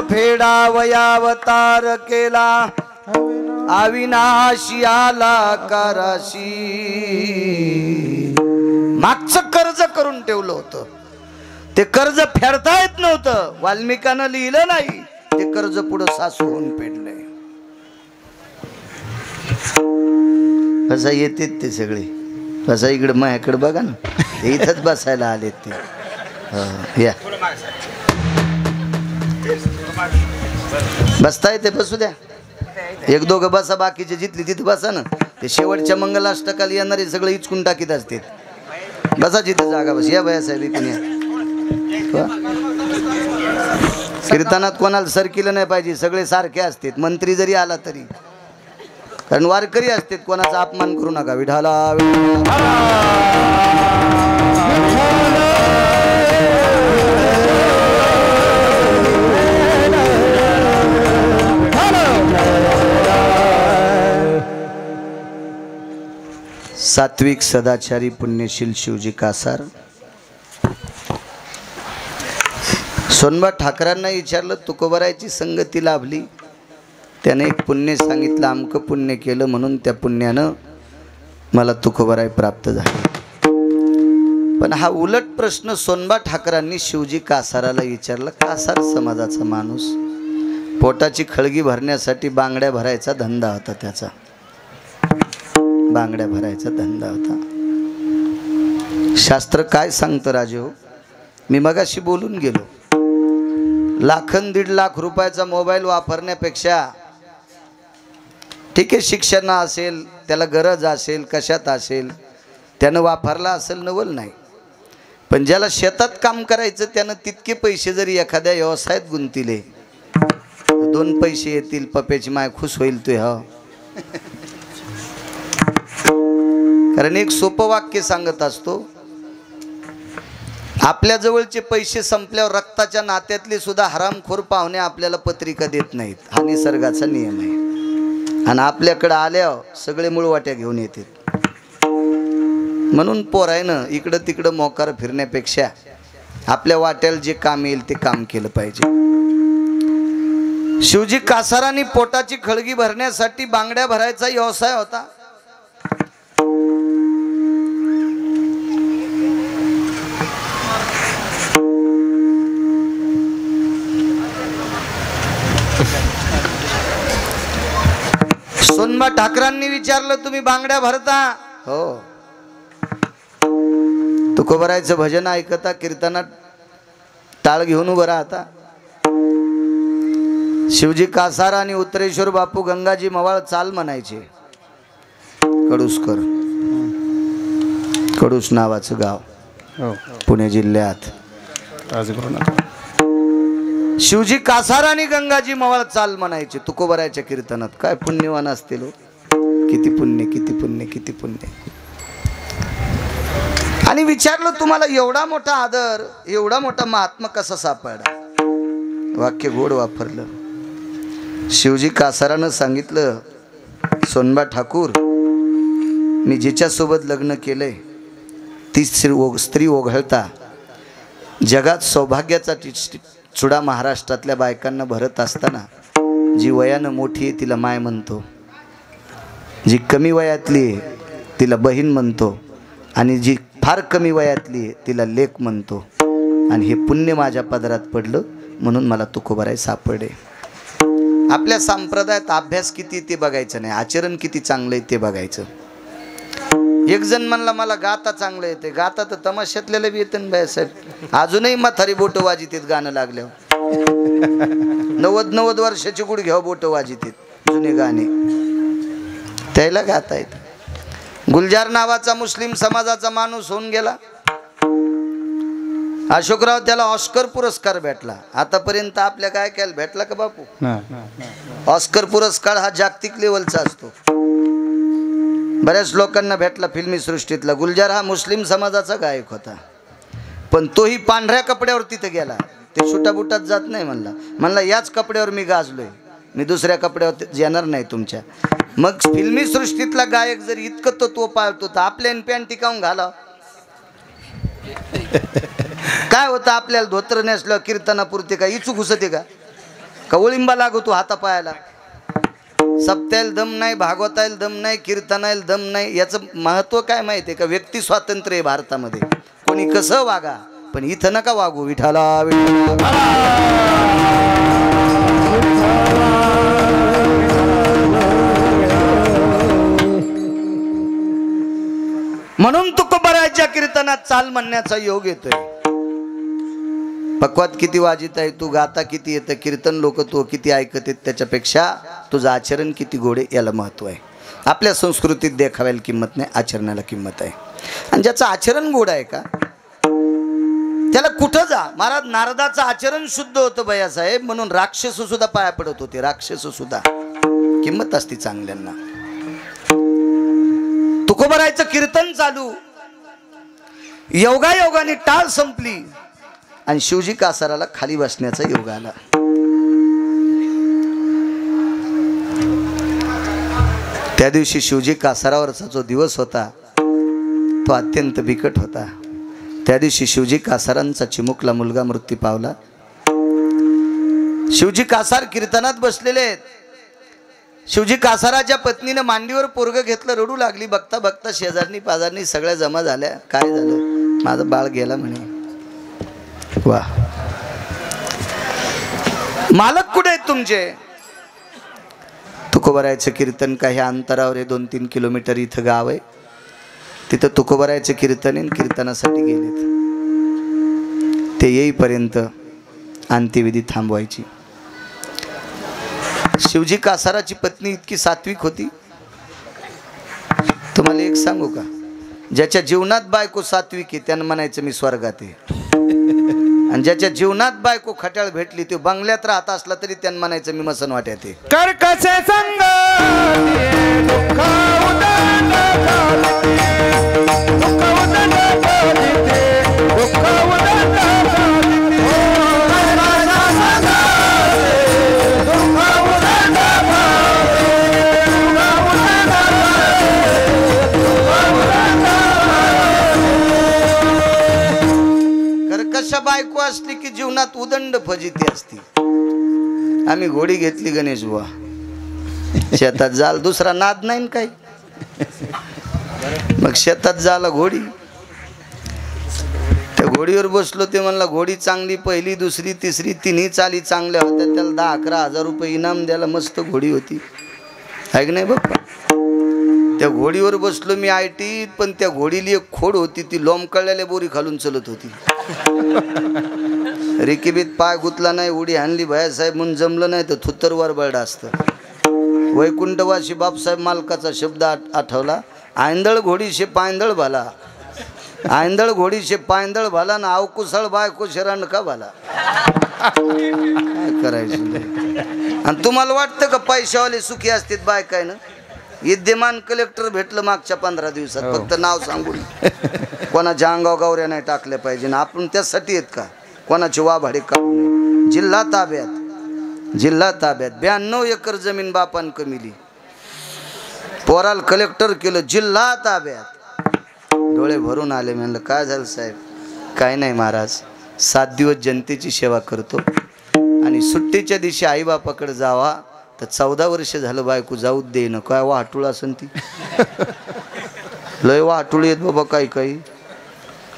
फेडावयावतार केला, अविनाशी आला कराशी। मागचं कर्ज करून ठेवलं होतं, ते कर्ज फेडता येत नव्हतं, वाल्मिकानं लिहिलं नाही, ते कर्ज पुढं सासू होऊन फेडलंय। बसा येतेत ते सगळे. बसा इकडं माझ्याकडे बघा ना, ते इथंच बसायला आलेत ते. या बसता येते, बसू द्या. एक दोघं बसा, बाकीचे जिथली तिथे बसा ना. ते शेवटच्या मंगलाष्टकाला येणारे सगळे इचकून टाकीत असते. बसा जिथे जागा, बस. या बायासाहेब इथून या. कीर्तनात कोणाला सरकिलं नाही पाहिजे, सगळे सारखे असतात, मंत्री जरी आला तरी. कारण वारकरी असतात, कोणाचा अपमान करू नका. विठाला सात्विक सदाचारी पुण्यशील शिवजी कासार. सोनबा ठाकरांना विचारलं, तुकोबारायची संगती लाभली. त्याने एक पुण्य सांगितलं, अमकं पुण्य केलं म्हणून त्या पुण्यानं मला तुकोबाराय प्राप्त झाले. पण हा उलट प्रश्न सोनबा ठाकरांनी शिवजी कासाराला विचारला. कासार समाजाचा माणूस, पोटाची खळगी भरण्यासाठी बांगड्या भरायचा धंदा होता त्याचा. बांगड्या भरायचा धंदा होता. शास्त्र काय सांगतं राजे हो? मी मगाशी बोलून गेलो, 1,00,000-1,50,000 रुपयाचा मोबाईल वापरण्यापेक्षा, ठीक आहे शिक्षण असेल, त्याला गरज असेल, कशात असेल, त्यानं वापरला असेल, नवल नाही. पण ज्याला शेतात काम करायचं त्यानं तितके पैसे जरी एखाद्या व्यवसायात गुंतिले, 2 पैसे येतील, पप्याची माय खुश होईल तू. हा, कारण एक सोपं वाक्य सांगत असतो, आपल्या जवळचे पैसे संपल्यावर रक्ताच्या नात्यातले सुद्धा हरामखोर पाहुणे आपल्याला पत्रिका देत नाहीत. हा निसर्गाचा नियम आहे. आणि आपल्याकडे आल्यावर सगळे मुळवाट्या घेऊन येतात. म्हणून पोरायनं इकडं तिकडं मोकार फिरण्यापेक्षा आपल्या वाट्याला जे काम येईल ते काम केलं पाहिजे. शिवजी कासारांनी पोटाची खळगी भरण्यासाठी बांगड्या भरायचा व्यवसाय होता. सोनबा ठाकरांनी विचारलं, तुम्ही बांगड्या भरता? हो. तुकोबारायचं भजन ऐकता, कीर्तनात टाळ घेऊन उभं राहता. शिवजी कासार आणि उत्तरेश्वर बापू गंगाजी मवाळ चाल म्हणायचे. कडुसकर, कडूस नावाचं गाव, पुणे जिल्ह्यात. शिवजी कासार आणि गंगाजी मवाळ चाल म्हणायचे तुकोबारायच्या कीर्तनात. काय पुण्यवान असतील, किती पुण्य, किती पुण्य, किती पुण्य. आणि विचारलं, तुम्हाला एवढा मोठा आदर, एवढा मोठा महात्मा कसा सापडला? वाक्य गोड वापरलं. शिवजी कासारानं सांगितलं, सोनबा ठाकूर, मी जिच्यासोबत लग्न केलंय ती स्त्री ओघळता जगात सौभाग्याचा चुडा महाराष्ट्रातल्या बायकांना भरत असताना, जी वयानं मोठी आहे तिला माय म्हणतो, जी कमी वयातली आहे तिला बहीण म्हणतो, आणि जी फार कमी वयातली आहे तिला लेक म्हणतो. आणि हे पुण्य माझ्या पदरात पडलं म्हणून मला तुकोबाराय सापडे. आपल्या संप्रदायात अभ्यास किती ते बघायचं नाही, आचरण किती चांगलं आहे ते बघायचं. एक जण म्हणला, मला गाता चांगलं येते. गाता तर तमाशातल्याला बी येतं बाय साहेब. अजूनही म्हातारी बोट वाजितीत गाणं लागल्यावर. 90 वर्षाची गुडघ्यावर बोट वाजितीत जुने गाणे, त्याला गाता येत. गुलजार नावाचा मुस्लिम समाजाचा माणूस होऊन गेला. अशोकराव त्याला ऑस्कर पुरस्कार भेटला. आतापर्यंत आपल्या काय केलं भेटला का बापू? ऑस्कर पुरस्कार हा जागतिक लेवलचा असतो. बऱ्याच लोकांना भेटला फिल्मी सृष्टीतला. गुलजार हा मुस्लिम समाजाचा गायक होता, पण तोही पांढऱ्या कपड्यावर तिथे गेला. ते सुटाबुटात जात नाही. म्हणला याच कपड्यावर मी गाजलोय, मी दुसऱ्या कपड्यावर येणार नाही तुमच्या. मग फिल्मी सृष्टीतला गायक जर इतकं तत्व पाळतो तर आपल्या पॅन्ट टिकावून घाला. काय होतं, आपल्याला धोत्र नेसल्यावर कीर्तनापुरते का इचू घुसते का ओळिंबा लागतो हातापायाला? सप्त्याला दम नाही, भागवतायला दम नाही, कीर्तनाला दम नाही. याचं महत्व काय माहिती आहे का? व्यक्ती स्वातंत्र्य आहे भारतामध्ये, कोणी कसं वागा, पण इथं नका वागू. विठाला म्हणून तुकोबाराच्या कीर्तनात चाल म्हणण्याचा योग येतोय. पक्वात किती वाजित आहे तू, गाता किती येतं, कीर्तन लोक तू किती ऐकत आहेत, त्याच्यापेक्षा तुझं आचरण किती गोडे याला महत्त्व आहे. आपल्या संस्कृतीत देखाव्याला किंमत नाही, आचरणाला किंमत आहे. आणि ज्याचं आचरण गोड आहे का त्याला कुठं जा. महाराज नारदाचं आचरण शुद्ध होतं भैयासाहेब, म्हणून राक्षस सुद्धा पाया पडत होते. राक्षस सुद्धा किंमत असते चांगल्यांना. तुकोबारायचं कीर्तन चालू, योगायोगाने टाळ संपली आणि शिवजी कासाराला खाली बसण्याचा योग आला. त्या दिवशी शिवजी कासारावरचा जो दिवस होता तो अत्यंत बिकट होता. त्या दिवशी शिवजी कासारांचा चिमुकला मुलगा मृत्यू पावला. शिवजी कासार कीर्तनात बसलेले आहेत. शिवजी कासाराच्या पत्नीने मांडीवर पोरग घेतलं, रडू लागली. बघता बघता शेजारनी पाजारनी सगळ्या जमा झाल्या. काय झालं? माझं बाळ गेला म्हणे. वा, मालक कुठे आहेत तुमचे? तुकोबारायचं कीर्तन काही अंतरावर आहे, 2-3 किलोमीटर इथं गाव आहे. तिथं तुकोबारायचं कीर्तन आहे, कीर्तनासाठी गेलेत. ते येईपर्यंत अंत्यविधी थांबवायची. शिवजी कासाराची पत्नी इतकी सात्विक होती. तुम्हाला एक सांगू का, ज्याच्या जीवनात बायको सात्विक आहे त्यानं म्हणायचं मी स्वर्गात आहे. आणि ज्याच्या जीवनात बायको खट्याळ भेटली ते बंगल्यात राहत असला तरी त्यानं म्हणायचं मी मसन वाट्यात आहे. कर कसे संग दुःख उदंड कर्कश बायको असली की जीवनात उदंड फजिती असती. आम्ही घोडी घेतली गणेश बुवा, शेतात जाल, दुसरा नाद नाही काही. मग शेतात जाला घोडी, त्या घोडीवर बसलो. ते म्हणला घोडी चांगली, पहिली दुसरी तिसरी तिन्ही चाली चांगल्या होत्या. त्याला 10-11 हजार रुपये इनाम द्यायला. मस्त घोडी होती, आहे की नाही बाप्पा? त्या घोडीवर बसलो मी आयटीत. पण त्या घोडीला एक खोड होती, ती लोंबकळलेल्या बोरी खालून चलत होती. रिकिबीत पाय गुतला नाही, उडी हाणली भैयासाहेब म्हणून जमलं नाही तर थुत्तरवर बळडा असतं. वैकुंठवासी बापसाहेब मालकाचा शब्द आठवला, आंधळ घोडीशे पायंदळ भाला, आंधळ घोडीशे पायंदळ भाला ना अवकुसळ बायको शरण का भाला. काय करायचं? आणि तुम्हाला वाटतं का पैशावाले सुखी असतात बायकाय ना? विद्यमान कलेक्टर भेटलं मागच्या 15 दिवसात, फक्त नाव सांगून. कोणाच्या अंगाव गावऱ्या नाही टाकल्या पाहिजे ना, आपण त्यासाठी येत का? कोणाची वाभाडे काढू नये. जिल्हा ताब्यात, जिल्हा ताब्यात. 92 एकर जमीन बापान कमिली, पोराल कलेक्टर केलं, जिल्हा ताब्यात. डोळे भरून आले. म्हणलं काय झालं साहेब? काय नाही महाराज, 7 दिवस जनतेची सेवा करतो आणि सुट्टीच्या दिवशी आईबापाकडे जावा तर 14 वर्ष झालं बायको जाऊ दे ना. काय वाटूळ असन ती, लय वाटूळ येत बाबा काही काही.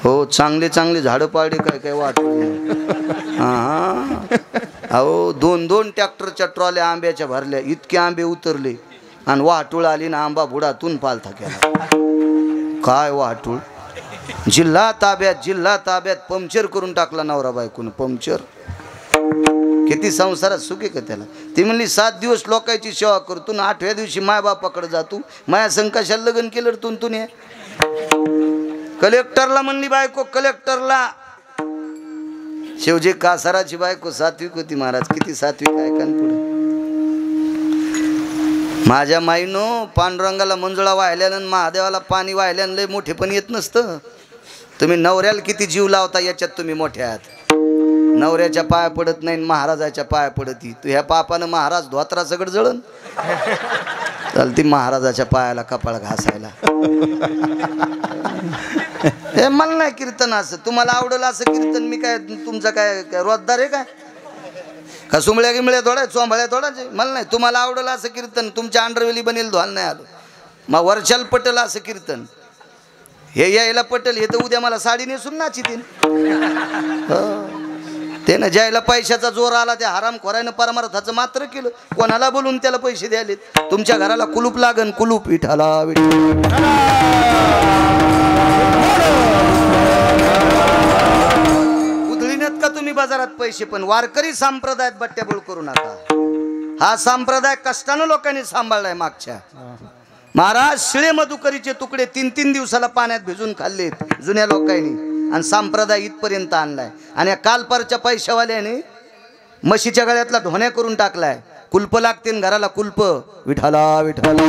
हो, चांगले चांगले झाडं पाडे काय काय वाटूळ. हां, अहो 2-2 ट्रॅक्टरच्या ट्रॉल्या आंब्याच्या भरल्या, इतके आंबे उतरले आणि वाटूळ आली ना, आंबा बुडातून पालथा केला. काय वाटूळ? जिल्हा ताब्यात, जिल्हा ताब्यात. पंक्चर करून टाकला नवरा बायकोनं, पंक्चर. किती संसारात सुखी का त्याला? ती म्हणली 7 दिवस लोकांची सेवा करतो ना, 8व्या दिवशी मायबापाकडे जातो. माया संकशाला लग्न केलं तुन हे. कलेक्टरला म्हणली बायको, कलेक्टरला. शिवजी कासाराची बायको सात्विक होती महाराज. किती सात्विक आहे का पुढे. माझ्या माईनो पांडुरंगाला मंजुळा वाहिल्यानं महादेवाला पाणी वाहिल्यानं लय मोठे पण येत नसतं. तुम्ही नवऱ्याला किती जीव लावता याच्यात तुम्ही मोठे आहात. नवऱ्याच्या पाया पडत नाही, महाराजाच्या पाया पडती. तू ह्या पापानं महाराज धोत्रा सगळं जळण चालती महाराजाच्या पायाला कपाळ घासायला. हे मला नाही कीर्तन असं. तुम्हाला आवडलं असं कीर्तन. मी काय तुमचा काय रोजदार आहे काय? का सुमळ्या गिमळ्या थोड्या चोंबळ्या थोडाचे? मला नाही. तुम्हाला आवडलं असं कीर्तन. तुमच्या अंडरवेली बनेल धुवाल नाही आलो. मग वर्षाला पटेल असं कीर्तन. हे यायला पटेल, हे तर उद्या मला साडी नेसून नाची देईन. ते ना ज्यायला पैशाचा जोर आला त्या हरामखोरानं परमार्थाचं मात्र केलं. कोणाला बोलून त्याला पैसे द्यायलेत. तुमच्या घराला कुलूप लागन, कुलूप. विठाला विठ्ठला. बाजारात पैसे, पण वारकरी संप्रदायात बट्ट्याबोळ करू नका. हा संप्रदाय कष्टानं लोकांनी सांभाळलाय मागच्या. महाराज शिळे मधुकरीचे तुकडे 3-3 दिवसाला पाण्यात भिजून खाल्लेत जुन्या लोकांनी, आणि संप्रदाय इथपर्यंत आणलाय. आणि या कालपारच्या पैशावाल्याने म्हशीच्या गळ्यातला ढोण्या करून टाकलाय. कुलप लागते घराला, कुलप. विठाला विठाला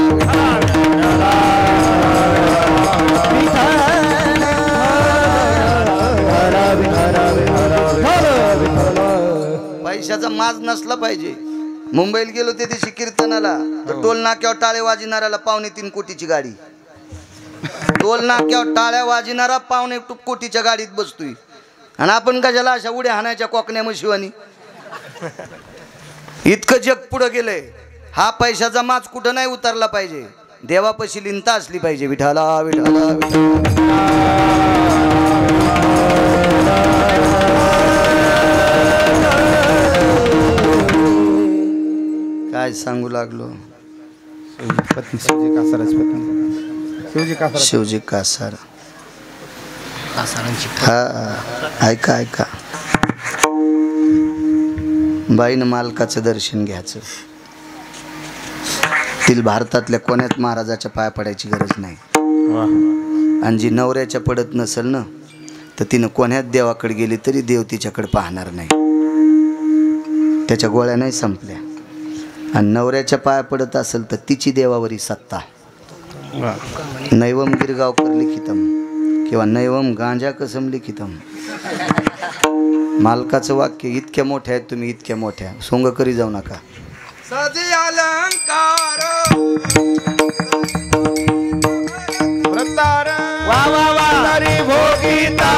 पैशाचा माज नसला पाहिजे. मुंबईला गेलो ते दिवशी कीर्तनाला, तर टोल नाक्यावर टाळे वाजणाऱ्याला 2.25 कोटीची गाडी. टोल नाक्यावर टाळ्या वाजणारा 2.25 कोटीच्या गाडीत बसतोय, आणि आपण कशाला अशा उड्या हाणायच्या कोकण्या शिवानी. इतकं जग पुढं गेलंय. हा पैशाचा माज कुठं नाही उतरला पाहिजे. देवापाशी लिंता असली पाहिजे. विठाला विठाला काय सांगू लागलो. पत्नी शिवजी कासाराची पत्नी शिवजी कासार. हा ऐका ऐका, बाईनं मालकाचं दर्शन घ्यायचं. तिला भारतातल्या कोण्यात महाराजाच्या पाया पडायची गरज नाही. आणि जी नवऱ्याच्या पडत नसेल ना, तर तिनं कोण्यात देवाकडे गेली तरी देव तिच्याकडे पाहणार नाही. त्याच्या गोळ्या नाही संपल्या. आणि नवऱ्याच्या पाया पडत असेल तर तिची देवावरी सत्ता. नैवम गिरगावकर लिखितम किंवा नैवम गांजा कसम लिखितम. मालकाचं वाक्य इतक्या मोठ्या आहेत तुम्ही, इतक्या मोठ्या सोंग करी जाऊ नका. साजे अलंकार व्रतार वा वा वा हरी भोगीता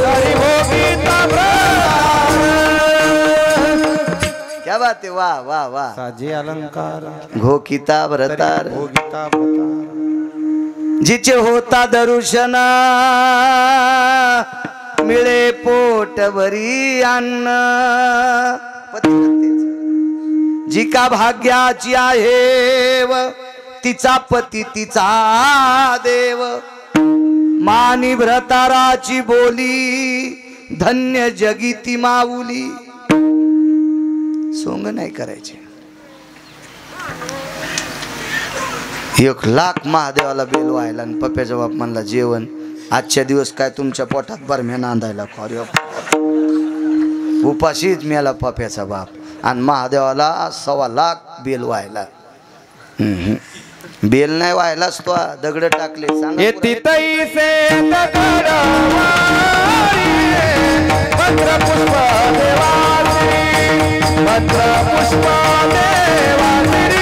हरी भोगीता क्या बात आहे. वा वा वा. साजे अलंकार घोकिता भरतार भोगिता भरतार. जिचे होता दर्शन मिळे पोट भरी अन्न. जी का भाग्याची आहे व तिचा पती तिचा देव. मानी भ्रताराची बोली धन्य जगी ती माऊली. सोंग नाही करायचे. 1,00,000 महादेवाला बेल व्हायला, आणि पप्प्याच्या बाप म्हणला जेवण. आजच्या दिवस काय तुमच्या पोटात बरम्या नांदायला खरे उपाशीच मेला पप्प्याचा बाप. आणि महादेवाला 1,25,000 बेल व्हायला. बेल नाही व्हायलाच तो दगड टाकले. येती तैसे दगड भद्र पुष्प देवाची भद्र पुष्प देवाची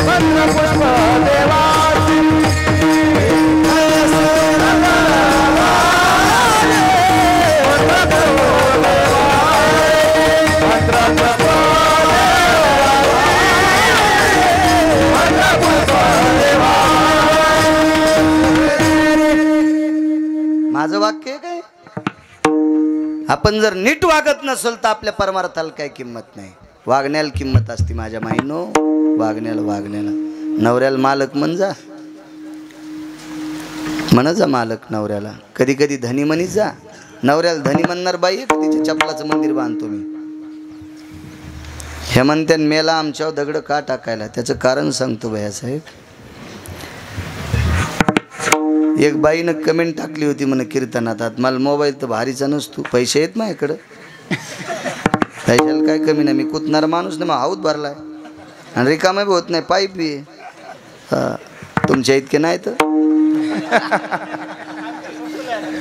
भद्र पुष्प देवाची. माझं वाक्य काय, आपण जर नीट वागत नसेल तर आपल्या परमार्थाला काय किंमत नाही. वागण्याला किंमत असते माझ्या माईनो. वागण्याला नवऱ्याला मालक म्हणजा, म्हणा मालक नवऱ्याला. कधी कधी धनी म्हणीत जा. नवऱ्याला धनी म्हणणार बाई आहे का तिच्या चपलाचं मंदिर बांधतो मी. हे म्हणते मेला आमच्यावर दगड का टाकायला. त्याचं कारण सांगतो भैयासाहेब. एक बाईनं कमेंट टाकली होती म्हणे कीर्तनात, मला मोबाईल तर भारीचा नसतो, पैसे आहेत माझ्याकडं, पैशाला काय कमी नाही, मी कुतणारा माणूस नाही, मग हाऊत भरलाय आणि रिकामा बी होत नाही, पाईप बी आहे. तुमच्या इतके नाही तर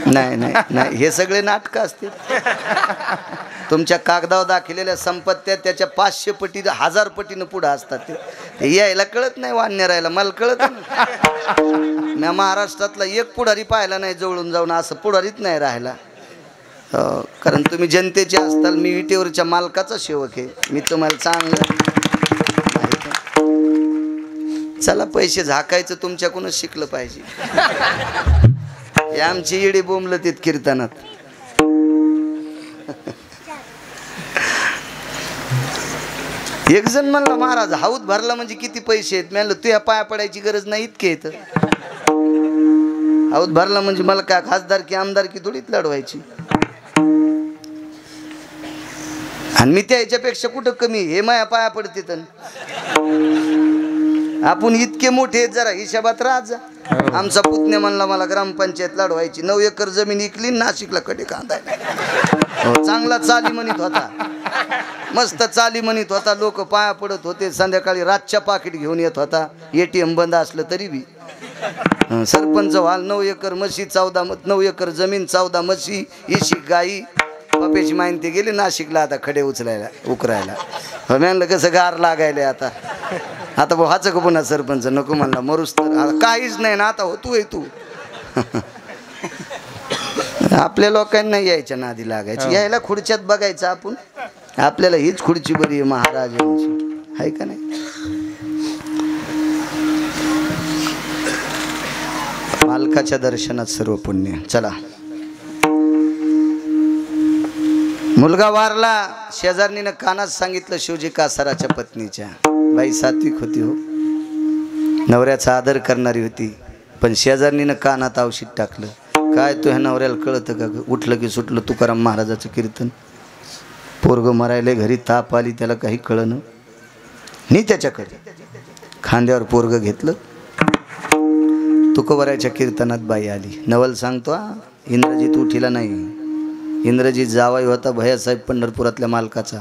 नाही नाही नाही, हे सगळे नाटकं असतील. तुमच्या कागदावर दाखवलेल्या संपत्त्या त्याच्या 500 पटी 1000 पटीनं पुढं असतात. ते यायला कळत नाही, वान्य राहायला मला कळत नाही. मी महाराष्ट्रातला एक पुढारी पाहिला नाही जवळून जाऊन, असं पुढारीच नाही राहायला. कारण तुम्ही जनतेचे असताल, मी विटेवरच्या मालकाचा सेवक आहे, मी तुम्हाला चांगलं. चला पैसे झाकायचं तुमच्याकडूनच शिकलं पाहिजे. हे आमची येडी बोंबलं तित कीर्तनात. एक जण म्हणला महाराज हाऊत भरला म्हणजे किती पैसे आहेत. मी म्हणलं तुझ्या पाया पडायची गरज नाही, इतके येत. आऊत भरला म्हणजे मला काय खासदार की आमदार की थोडीच लढवायची. आणि मी त्या ह्याच्यापेक्षा कुठं कमी हे माया पाया पडते तर आपण इतके मोठे जरा हिशोबात राहा. आमचा पुतण्या म्हणला मला ग्रामपंचायत लढवायची 9 एकर जमीन इकली नाशिकला कडे कांदायला. चांगला चाली म्हणत होता मस्त चाली म्हणत होता लोक पाया पडत होते. संध्याकाळी रातच्या पाकिट घेऊन येत होता. ATM बंद असलं तरी बी सरपंच व्हाल 9 एकर म्हशी 9 एकर जमीन 14 म्हशी 80 गाई. पप्याची माहिती गेली नाशिकला आता खडे उचलायला उकरायला. म्हणलं कसं गार लागायला आता भाऊ हाच का पुन्हा सरपंच नको म्हणला मरूस तर काहीच नाही ना आता होतोय तू. आपल्या लोकांना यायच्या नादी लागायची यायला खुर्च्यात बघायचं आपण आपल्याला हीच खुर्ची बरी आहे महाराजांची आहे का नाही. मालकाच्या दर्शनात सर्व पुण्य. चला मुलगा वारला शेजारणीनं कानात सांगितलं शिवजी कासाराच्या पत्नीच्या. बाई सात्विक होती हो नवऱ्याचा आदर करणारी होती पण शेजारणीनं कानात औषध टाकलं. काय तो ह्या नवऱ्याला कळतं का ग. उठलं की सुटलं तुकाराम महाराजाचं कीर्तन. पोरग मरायले घरी ताप आली त्याला काही कळलं नाही. त्याच्याकडे खांद्यावर पोरग घेतलं. तुकोबरायच्या कीर्तनात बाई आली. नवल सांगतो इंद्रजीत उठीला नाही. इंद्रजीत जावाई होता भैयासाहेब पंढरपुरातल्या मालकाचा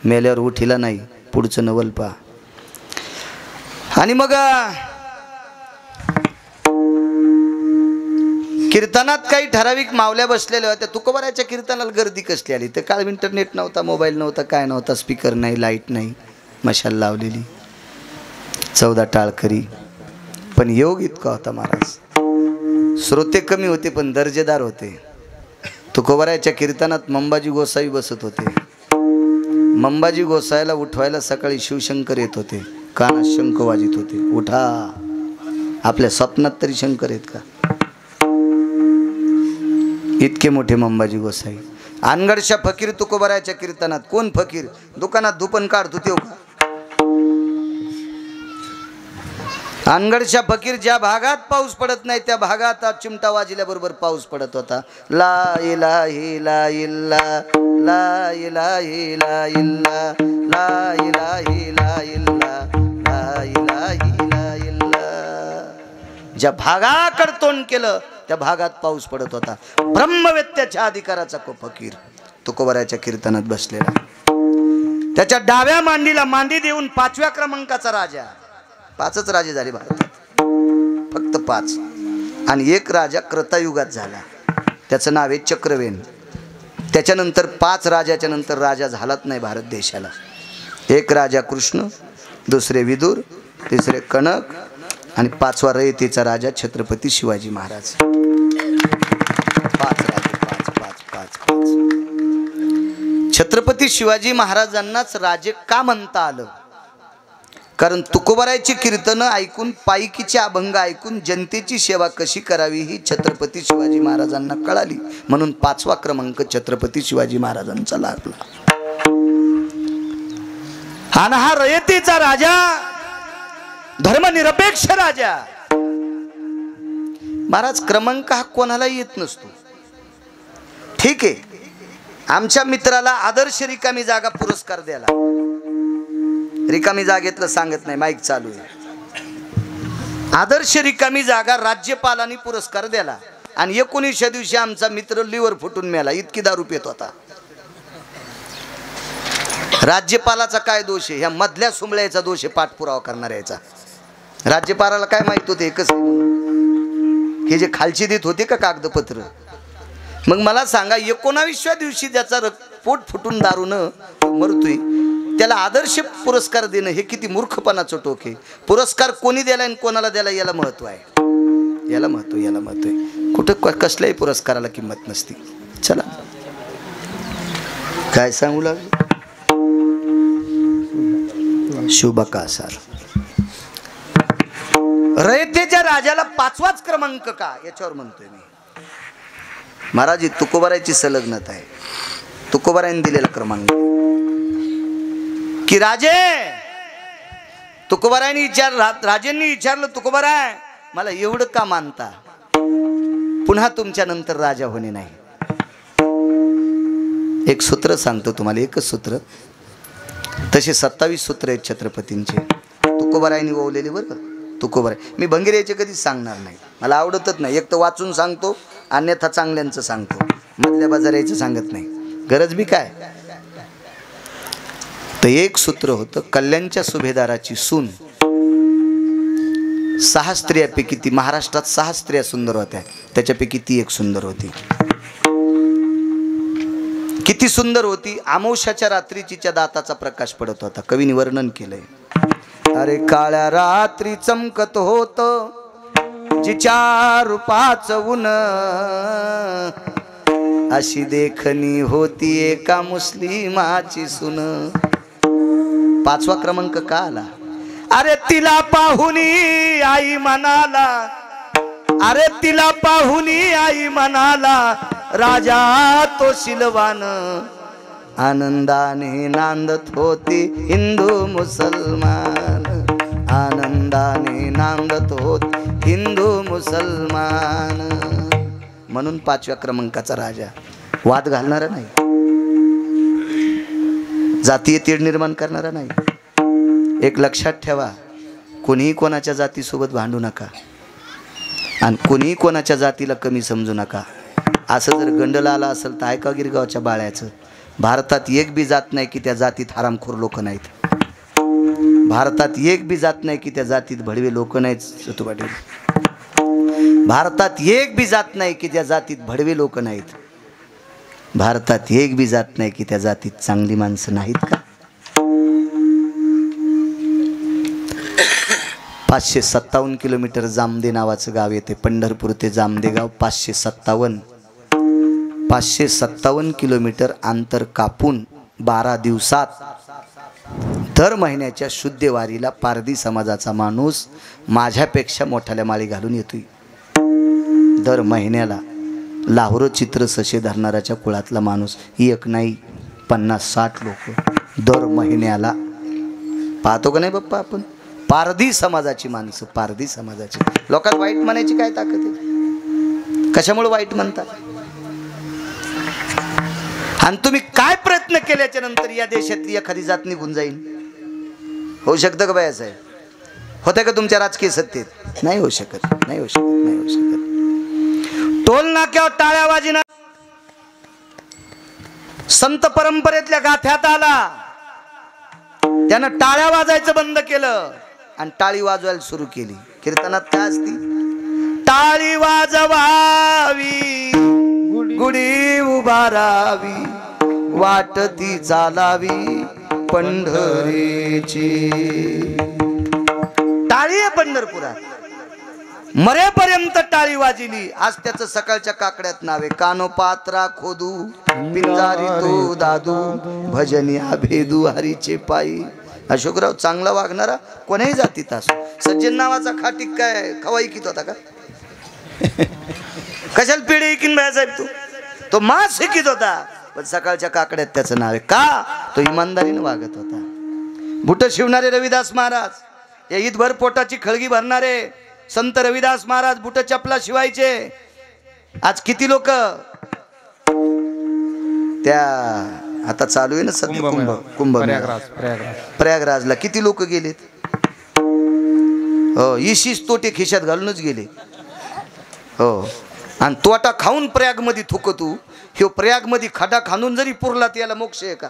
मेल्यावर उठीला नाही. पुढचं नवल पहा. आणि मग कीर्तनात काही ठराविक मावल्या बसलेल्या होत्या. तुकोबरायच्या कीर्तनाला गर्दी कसली आली. ते काळ इंटरनेट नव्हता मोबाईल नव्हता काय नव्हता स्पीकर नाही लाईट नाही मशाल लावलेली 14 टाळकरी. पण योग इतका होता महाराज. श्रोते कमी होते पण दर्जेदार होते. तुकोबरायच्या कीर्तनात मंबाजी गोसावी बसत होते. मंबाजी गोसायला उठवायला सकाळी शिवशंकर येत होते. कानात शंख वाजित होते. उठा आपल्या स्वप्नात तरी शंकर आहेत का. इतके मोठे मंबाजी गोसाई. अनगडशा फकीर तुकोबरायच्या कीर्तनात. कोण फकीर दुकानात धुपन काढतो तो का. अनगडशा फकीर ज्या भागात पाऊस पडत नाही त्या भागात चिमटा वाजल्याबरोबर पाऊस पडत होता. ला इलाही ला इल्ला ला इलाही ला इल्ला ला इलाही ला इल्ला ला इलाही ला इल्ला. ज्या भागाकडे तोंड केलं त्या भागात पाऊस पडत होता. ब्रह्मवेत्याच्या अधिकाराचा को फकीर तुकोबरायच्या कीर्तनात बसलेला. त्याच्या डाव्या मांडीला मांडी देऊन 5व्या क्रमांकाचा राजा. 5च राजे झाले भारतात फक्त 5. आणि एक राजा कृतायुगात झाला त्याचं नाव आहे चक्रवेन. त्याच्यानंतर 5 राजाच्या नंतर राजा झालाच नाही भारत देशाला. एक राजा कृष्ण, दुसरे विदुर, तिसरे कणक आणि 5वा रयतेचा राजा छत्रपती शिवाजी महाराज. 5 राजे 5. छत्रपती शिवाजी महाराजांनाच राजे का म्हणता आलं कारण तुकोबरायची कीर्तनं ऐकून पायकीचे अभंग ऐकून जनतेची सेवा कशी करावी ही छत्रपती शिवाजी महाराजांना कळाली. म्हणून 5वा क्रमांक छत्रपती शिवाजी महाराजांचा लागला. आणि हा रयतेचा राजा धर्मनिरपेक्ष राजा. महाराज क्रमांक हा कोणाला येत नसतो. ठीक आहे आमच्या मित्राला आदर्श रिकामी जागा पुरस्कार द्याला. रिकामी जागेतलं सांगत नाही माईक चालू आहे. आदर्श रिकामी जागा राज्यपालांनी पुरस्कार दिला. आणि 19व्या दिवशी आमचा मित्र लिव्हर फुटून मेला. इतकी दारू पित होता. राज्यपालाचा काय दोष आहे. ह्या मधल्या सुंबळ्याचा दोष आहे पाठपुरावा करणाऱ्याचा. राज्यपालाला काय माहित होते एकच हे जे खालची देत होते का कागदपत्र. मग मला सांगा 19व्या दिवशी ज्याचा पोट फुटून दारून मरतोय त्याला आदर्श पुरस्कार देणं हे किती मूर्खपणाचं टोक आहे. पुरस्कार कोणी द्याला आणि कोणाला द्याला याला महत्व आहे. याला महत्व आहे. कुठं कसल्याही पुरस्काराला किंमत नसती. चला काय सांगू लागलो. शुभकासार रयतेच्या राजाला 5वाच क्रमांक का याच्यावर म्हणतोय मी. महाराज तुकोबरायची संलग्नता आहे. तुकोबरायने दिलेला क्रमांक की राजे तुकोबरायने राजेंनी विचारलं तुकोबराय मला एवढं का मानता. पुन्हा तुमच्या नंतर राजा होणे नाही. एक सूत्र सांगतो तुम्हाला, एकच सूत्र. तसे 27 सूत्र आहेत छत्रपतींचे. तुकोबारायांनी ओवलेले बरं. तुकोबाराय मी भंगेरीचे कधीच सांगणार नाही, मला आवडतच नाही. एक तर वाचून सांगतो, अन्यथा चांगल्यांचं सांगतो, मधल्या बाजाराचं सांगत नाही. गरज बी काय. तर एक सूत्र होतं, कल्याणच्या सुभेदाराची सून. 6 स्त्रियापैकी ती, महाराष्ट्रात 6 स्त्रिया सुंदर होत्या, त्याच्यापैकी ती एक सुंदर होती. किती सुंदर होती. अमावस्याच्या रात्री तिच्या दाताचा प्रकाश पडत होता. कवीने वर्णन केलंय. अरे काळ्या रात्री चमकत होत जिच्या रूपाचं ऊन, अशी देखणी होती एका मुस्लिमाची सून. 5वा क्रमांक का आला? अरे तिला पाहुनी आई म्हणाला, अरे तिला पाहुनी आई म्हणाला, राजा तो शिलवान. आनंदाने नांदत होती हिंदू मुसलमान, आनंदाने नांदत होत हिंदू मुसलमान. म्हणून 5व्या क्रमांकाचा राजा. वाद घालणारा नाही, जातीय तीड निर्माण करणारा नाही. एक लक्षात ठेवा, कोणीही कोणाच्या जातीसोबत भांडू नका आणि कोणीही कोणाच्या जातीला कमी समजू नका. असं जर गंडला आला असेल तर ऐका गिरगावच्या बाळ्याचं. भारतात एक बी जात नाही की त्या जातीत हरामखोर लोक नाहीत. भारतात एक बी जात नाही की त्या जातीत भडवे लोक नाहीत. सतुपाटील, भारतात एक बी जात नाही की त्या जातीत भडवे लोक नाहीत. भारतात एक बी जात नाही की त्या जातीत चांगली माणसं नाहीत का? 557 किलोमीटर जामदे नावाचं गाव येते. पंढरपूर ते जामदे गाव 557 किलोमीटर अंतर कापून 12 दिवसात दर महिन्याच्या शुद्ध वारीला पारधी समाजाचा माणूस माझ्यापेक्षा मोठ्याल्या माळी घालून येतोय. दर महिन्याला लाहोर चित्र सशे धरणाऱ्याच्या कुळातला माणूस, एक नाही 50-60 लोक दर महिन्याला. पाहतो का नाही बाप्पा आपण? पारधी समाजाची माणसं, पारधी समाजाची. लोकांना वाईट म्हणायची काय ताकद आहे? कशामुळे वाईट म्हणतात? आणि तुम्ही काय प्रयत्न केल्याच्या नंतर या देशातली एखादी जात निघून जाईल? होऊ शकतं का बाया साहेब? होतं का तुमच्या राजकीय सत्तेत? नाही होऊ शकत, नाही होऊ शकत, नाही होऊ शकत. टोल नाक्यावर टाळ्या वाजिना संत परंपरेतल्या गाथ्यात आला, त्यानं टाळ्या वाजायचं बंद केलं आणि टाळी वाजवायला सुरू केली. कीर्तनात काय असती? टाळी वाजवावी, गुढी उभारावी, वाट ती चालावी पंढरीची. टाळी आहे पंढरपुरात. मरेपर्यंत टाळी वाजिली. आज त्याचं सकाळच्या काकड्यात नावे, कानोपात्रा खोदू पिंजारी तो दादू, भजनिया भेदू हरीचे पायी. अशोकराव चांगला वागणारा कोणाही जातीत असो. सज्जन नावाचा खाटीक काय खवा इकित होता का? कशाला पिढी इकीन बाळासाहेब तू? तो मास शिकित होता, पण सकाळच्या काकड्यात त्याचं नाव आहे. का? तो इमानदारीने वागत होता. बुट शिवणारे रविदास महाराज, या ईदभर पोटाची खळगी भरणारे संत रविदास महाराज बुट चपला शिवायचे. आज किती लोक त्या आता चालू आहे ना सध्या कुंभ प्रयागराजला किती लोक गेलेत? हो, इशीच तोटे खिशात घालूनच गेले. हो, आणि तोटा खाऊन प्रयाग मध्ये थुकतू. ह्यो प्रयाग मध्ये खडा खांदून जरी पुरला त्याला मोक्ष आहे का?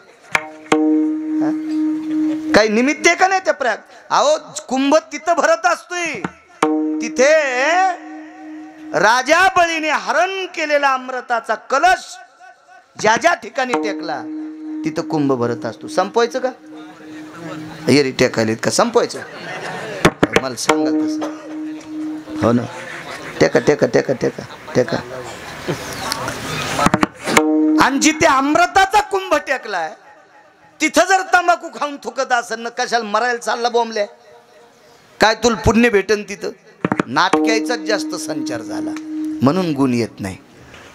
काही निमित्त आहे का नाही त्या प्रयाग? अहो, कुंभ तिथं भरत असतोय, तिथे राजा बळीने हरण केलेला अमृताचा कलश ज्या ज्या ठिकाणी टेकला तिथं कुंभ भरत असतो. संपवायचं का? येरी टेकायलेत का? संपवायचं? मला सांगा तसं. हो ना, टेका टेका टेका टेका टेका. आणि जिथे अमृताचा कुंभ टेकलाय तिथं जर तंबाखू खाऊन थुकत असेल ना, कशाला मरायला चालला बोंबल्या? काय तुला पुण्य भेटन तिथं? नाटकायचाच जास्त संचार झाला म्हणून गुण येत नाही.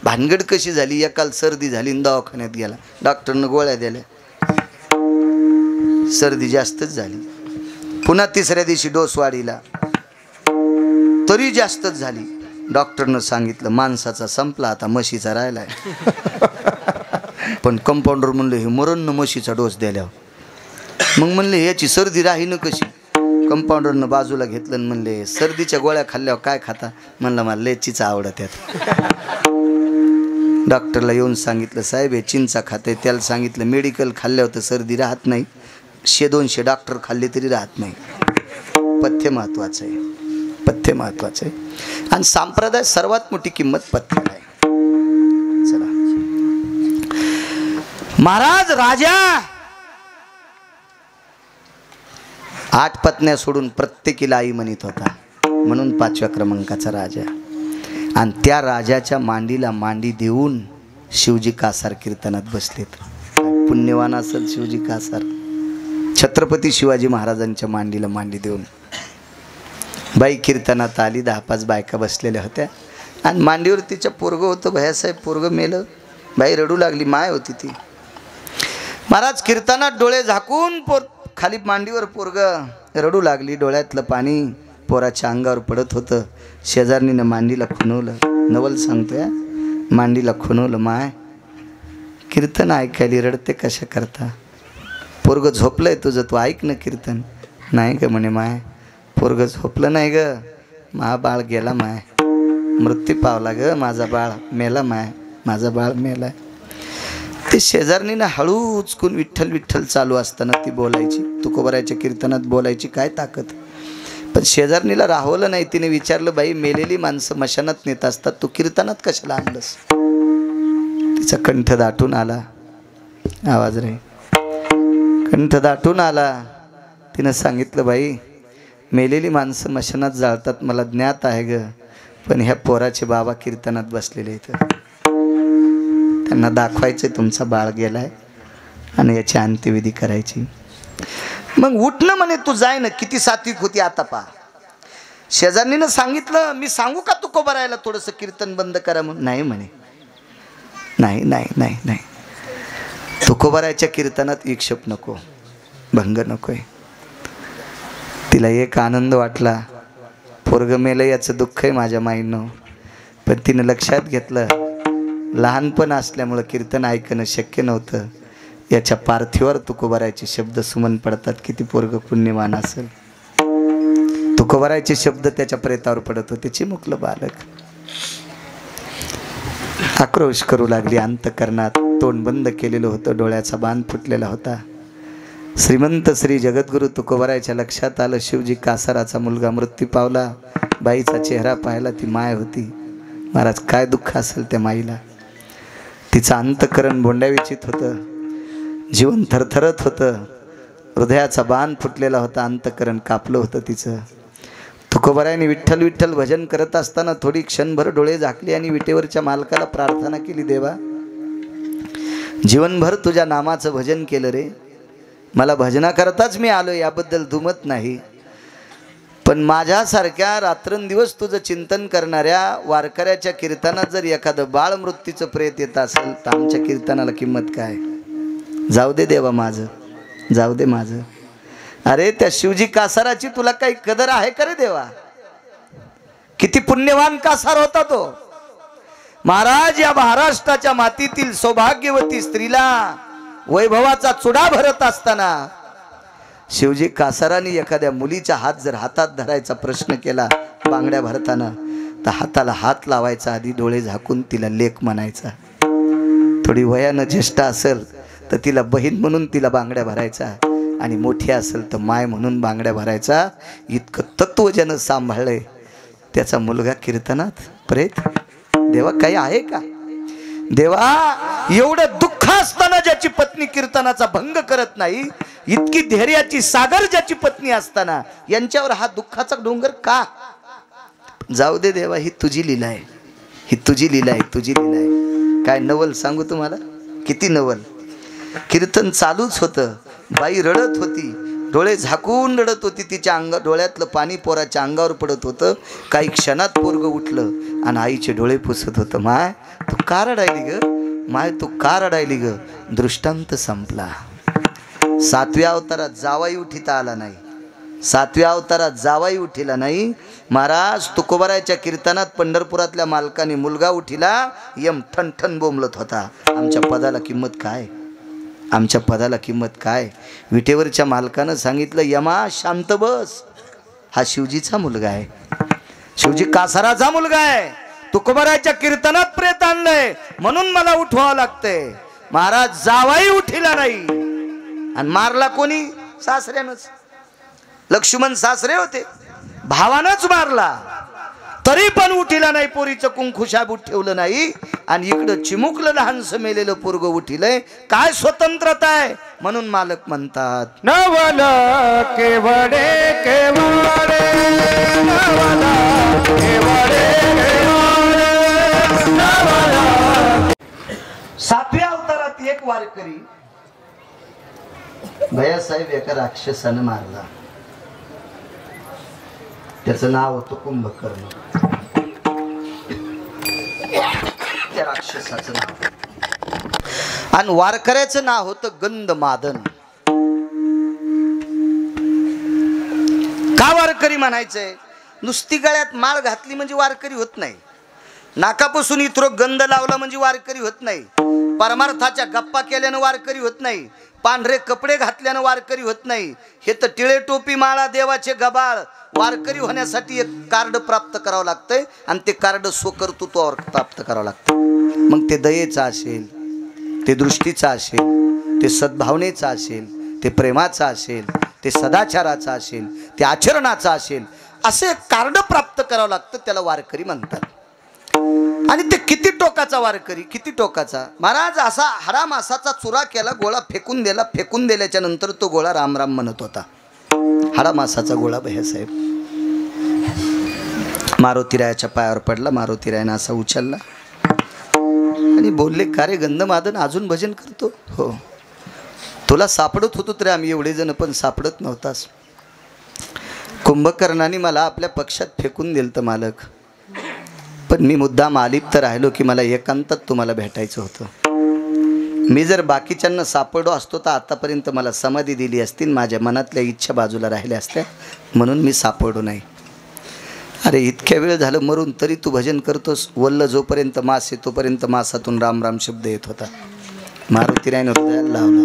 भानगड कशी झाली? एकाल सर्दी झाली, दवाखान्यात गेला, डॉक्टरनं गोळ्या दिल्या, सर्दी जास्तच झाली. पुन्हा तिसऱ्या दिवशी डोस वाढीला, तरी जास्तच झाली. डॉक्टरनं सांगितलं माणसाचा संपला, आता म्हशीचा राहिलाय. पण कंपाऊंडर म्हणलं हे मरण म्हशीचा डोस द्याल्यावर. मग म्हणले याची सर्दी राहीन कशी. कंपाऊंडरनं बाजूला घेतलं आणि म्हणले सर्दीच्या गोळ्या खाल्ल्यावर काय खाता. म्हणलं मला लेचीच आवडत यात. डॉक्टरला येऊन सांगितलं साहेब हे चिंचा खाते. त्याला सांगितलं मेडिकल खाल्ल्यावर तर सर्दी राहत नाही, 100-200 डॉक्टर खाल्ले तरी राहत नाही. पथ्य महत्वाचं आहे, पथ्य महत्वाचं आहे. आणि संप्रदाय सर्वात मोठी किंमत पथ्याला आहे. चला महाराज राजा 8 पत्न्या सोडून प्रत्येकीला आई म्हणत होता, म्हणून 5व्या क्रमांकाचा राजा. आणि त्या राजाच्या मांडीला मांडी देऊन शिवजी कासार कीर्तनात बसलेत. पुण्यवान असेल शिवजी कासार. छत्रपती शिवाजी महाराजांच्या मांडीला मांडी देऊन बाई कीर्तनात आली. 10-5 बायका बसलेल्या होत्या आणि मांडीवर तिच्या पोरगं होतं. भैयासाहेब पोरगं मेलं. बाई रडू लागली. माय होती ती. महाराज कीर्तनात डोळे झाकून खाली मांडीवर पोरगं रडू लागली. डोळ्यातलं पाणी पोराच्या अंगावर पडत होतं. शेजारणीनं मांडीला खुणवलं. नवल सांगतोय, मांडीला खुणवलं. माय कीर्तन ऐकायली रडते कशा करता. पोरगं झोपलंय तुझं, तू ऐक ना कीर्तन. नाही ग म्हणे माय पोरगं झोपलं नाही ग, मा बाळ गेला माय, मृत्यू पावला ग, माझा बाळ मेला माय, माझा बाळ मेला. ते शेजारणीनं हळू उचकून विठ्ठल विठ्ठल चालू असताना ती बोलायची. तुकोबारायच्या कीर्तनात बोलायची काय ताकद. पण शेजारणीला राहवलं नाही. तिने विचारलं बाई मेलेली माणसं मशानात नेत असतात, तू कीर्तनात कशाला आणलंस. तिचा कंठ दाटून आला. आवाज रे कंठ दाटून आला. तिनं सांगितलं बाई मेलेली माणसं मशानात जाळतात मला ज्ञात आहे ग, पण ह्या पोराचे बाबा कीर्तनात बसलेले इथं, त्यांना दाखवायचं तुमचा बाळ गेलाय आणि याची अंत्यविधी करायची. मग उठणं म्हणे तू जाय ना. किती सात्विक होती आता पा. शेजारणीनं सांगितलं मी सांगू का तुकोबारायला थोडंसं कीर्तन बंद करा म्हणून. नाही म्हणे नाही नाही नाही नाही, तुकोबारायच्या कीर्तनात विक्षेप नको, भंग नकोय. तिला एक आनंद वाटला. पोरगं मेलं याचं दुःख आहे माझ्या माईनं. पण तिनं लक्षात घेतलं लहानपण असल्यामुळं कीर्तन ऐकणं शक्य नव्हतं. याच्या पार्थिवावर तुकोबारायचे शब्द सुमन पडतात. किती पोरगं पुण्यवान असेल. तुकोबारायचे शब्द त्याच्या प्रेतावर पडत होते. चिमुकलं बालक. आक्रोश करू लागली अंतकरणात. तोंड बंद केलेलं होतं. डोळ्याचा बांध फुटलेला होता. श्रीमंत श्री जगद्गुरु तुकोबारायच्या लक्षात आलं शिवजी कासाराचा मुलगा मृत्यू पावला. बाईचा चेहरा पाहायला ती माय होती. महाराज काय दुःख असेल त्या माईला. तिचं अंतकरण बोंडाविचित होतं. जीवन थरथरत होतं. हृदयाचा बाण फुटलेला होता. अंतकरण कापलं होतं तिचं. तुकोबारायने विठ्ठल विठ्ठल भजन करत असताना थोडी क्षणभर डोळे झाकले आणि विटेवरच्या मालकाला प्रार्थना केली. देवा जीवनभर तुझ्या नामाचं भजन केलं रे. मला भजनाकरताच मी आलो, याबद्दल दुमत नाही. पण माझ्यासारख्या रात्रंदिवस तुझं चिंतन करणाऱ्या वारकऱ्याच्या कीर्तनात जर एखादं बाळ मृत्यूचं प्रेत येत असेल तर आमच्या कीर्तनाला किंमत काय. जाऊ दे देवा माझं, जाऊ दे माझं. अरे त्या शिवजी कासाराची तुला काही कदर आहे का रे देवा. किती पुण्यवान कासार होता तो. महाराज या महाराष्ट्राच्या मातीतील सौभाग्यवती स्त्रीला वैभवाचा चुडा भरत असताना शिवजी कासाराने एखाद्या मुलीचा हात जर हातात धरायचा प्रश्न केला बांगड्या भरताना तर हाताला हात लावायचा आधी डोळे झाकून तिला लेक म्हणायचा. थोडी वयानं ज्येष्ठ असेल तर तिला बहीण म्हणून तिला बांगड्या भरायचा आणि मोठी असेल तर माय म्हणून बांगड्या भरायचा. इतकं तत्व ज्यानं सांभाळलंय त्याचा मुलगा कीर्तनात प्रेत. देवा काही आहे का देवा. एवढं दुःख असताना ज्याची पत्नी कीर्तनाचा भंग करत नाही, इतकी धैर्याची सागर ज्याची पत्नी असताना यांच्यावर हा दुःखाचा डोंगर का. जाऊ दे देवा ही तुझी लीला आहे, ही तुझी लीला आहे, तुझी लीला आहे. काय नवल सांगू तुम्हाला. किती नवल. कीर्तन चालूच होतं. बाई रडत होती. डोळे झाकून रडत होती. तिच्या डोळ्यातलं पाणी पोराच्या अंगावर पडत होतं. काही क्षणात पोरगं उठलं आणि आईचे डोळे पुसत होतं. माय तू का रडायली ग, माय तू का रडायली ग. दृष्टांत संपला. 7व्या अवतारात जावाई उठीता आला नाही. सातव्या अवतारात जावाई उठिला नाही महाराज. तुकोबारायच्या कीर्तनात पंढरपुरातल्या मालकाने मुलगा उठिला, यम ठणठण बोंबलत होता. आमच्या पदाला किंमत काय, आमच्या पदाला किंमत काय. विटेवरच्या मालकानं सांगितलं, यमा शांत बस, हा शिवजीचा मुलगा आहे, शिवजी कासाराचा मुलगा आहे. तुकोबारायच्या कीर्तनात प्रेत आणलंय म्हणून मला उठवावं लागतंय. महाराज जावाई उठिला नाही आणि मारला कोणी? सासऱ्यानंच. लक्ष्मण सासरे होते, भावानंच मारला तरी पण उठिला नाही. पोरीचं कुंकू शाबूत ठेवलं नाही आणि इकडं चिमुकलं लहानसं मेलेलं पोरग उठिलंय. काय स्वतंत्रता आहे. म्हणून मालक म्हणतात, नवल केवडे केवडे नवल केवडे नवल. सातव्या अवतारात एक वारकरी भैयासाहेब एका राक्षसानं मारला. त्याचं नाव होतं कुंभकर्ण. त्या राक्षसाचं नाव आणि वारकऱ्याचं नाव होतं गंधमादन. का वारकरी म्हणायचंय? नुसती गळ्यात माळ घातली म्हणजे वारकरी होत नाही. नाकापासून इथं गंध लावला म्हणजे वारकरी होत नाही. परमार्थाच्या गप्पा केल्यानं वारकरी होत नाही. पांढरे कपडे घातल्यानं वारकरी होत नाही. हे तर टिळे टोपी माळा देवाचे गबाळ. वारकरी होण्यासाठी एक कार्ड प्राप्त करावं लागतंय आणि ते कार्ड स्वकर्तृत्वावर प्राप्त करावं लागतं. मग ते दयेचं असेल, ते दृष्टीचं असेल, ते सद्भावनेचं असेल, ते प्रेमाचं असेल, ते सदाचाराचं असेल, ते आचरणाचं असेल, असे कार्ड प्राप्त करावं लागतं. त्याला वारकरी म्हणतात. आणि ते किती टोकाचा वारकरी, किती टोकाचा. महाराज असा हाडा मासाचा चुरा केला, गोळा फेकून दिला. फेकून दिल्याच्या नंतर तो गोळा राम राम म्हणत होता. हाडा मासाचा गोळा भैयासाहेब मारुतीरायाच्या पायावर पडला. मारुतीरायानं असा उचलला आणि बोलले, का रे गंधमादन अजून भजन करतो? हो, तुला सापडत होतो तरी आम्ही एवढे जण, पण सापडत नव्हतास. कुंभकर्णाने मला आपल्या पक्षात फेकून दिलं तर मालक, पण मी मुद्दाम आलिप्त राहिलो की मला एकांतात तुम्हाला भेटायचं होतं. मी जर बाकीच्यांना सापडलो असतो तर आतापर्यंत मला समाधी दिली असती, माझ्या मनातल्या इच्छा बाजूला राहिल्या असत्या, म्हणून मी सापडलो नाही. अरे इतक्या वेळ झालं मरून तरी तू भजन करतोस. वल्ल जोपर्यंत मास आहे तोपर्यंत मासातून राम राम शब्द येत होता. मारुतीरायनं हृदयाला लावला,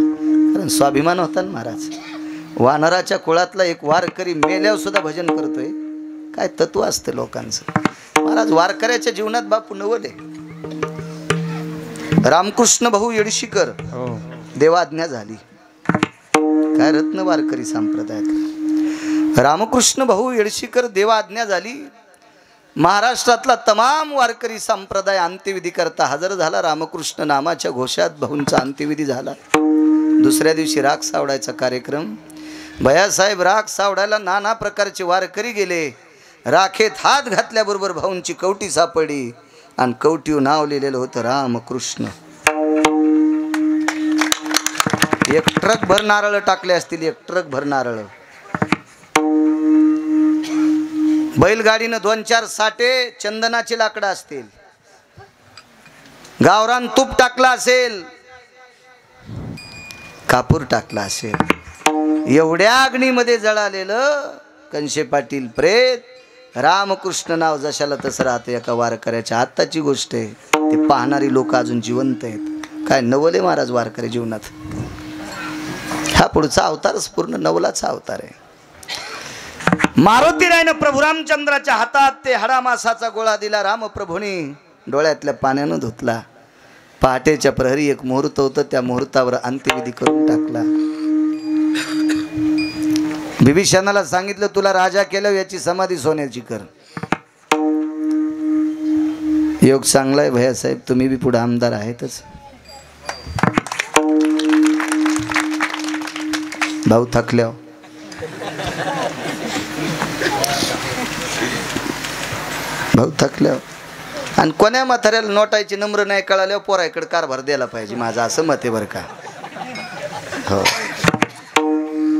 कारण स्वाभिमान होता ना महाराज. वानराच्या कुळातला एक वारकरी मेल्यावर सुद्धा भजन करतोय. काय तत्व असतं लोकांचं. महाराज वारकऱ्याच्या जीवनात बापू नवले. रामकृष्ण भाऊ येडशीकर देवाज्ञा झाली. काय रत्न वारकरी संप्रदायात. रामकृष्ण भाऊ येडशीकर देवाज्ञा झाली. महाराष्ट्रातला तमाम वारकरी संप्रदाय अंत्यविधी करता हजर झाला. रामकृष्ण नामाच्या घोषात भाऊंचा अंत्यविधी झाला. दुसऱ्या दिवशी राख सावडायचा कार्यक्रम. भैयासाहेब राख सावडायला नाना प्रकारचे वारकरी गेले. राखेत हात घातल्याबरोबर भाऊंची कवटी सापडली आणि कवटीवर नाव लिहिलेलं होतं रामकृष्ण. एक ट्रक भर नारळ टाकले असतील, एक ट्रक भर नारळ. बैलगाडीनं 2-4 साठे चंदनाची लाकडं असतील. गावरान तूप टाकला असेल, कापूर टाकला असेल. एवढ्या अग्नीमध्ये जळालेलं कनशे पाटील प्रेत. रामकृष्ण नाव जशाला तसं राहतं. एका वारकऱ्याच्या आत्ताची गोष्ट आहे. ते पाहणारी लोक अजून जिवंत आहेत. काय नवले महाराज वारकरी जीवनात. हा पुढचा अवतारच पूर्ण नवलाचा अवतार आहे. मारुतीरायनं प्रभू रामचंद्राच्या हातात ते हाडामासाचा गोळा दिला. रामप्रभूंनी डोळ्यातल्या पाण्यानं धुतला. पहाटेच्या प्रहरी एक मुहूर्त होतं, त्या मुहूर्तावर अंत्यविधी करून टाकला. बिभीषणाला सांगितलं, तुला राजा केलं याची समाधी सोन्याची कर. योग चांगलाय भैयासाहेब, तुम्ही बी पुढे आमदार आहेतच. भाऊ थकल्यावर भाऊ थकल्यावर आणि कोण्या म्हाताऱ्याला नोटायची नम्र नाही कळाल्यावर पोराकडे कारभार द्यायला पाहिजे. माझं असं मत आहे बरं का. हो,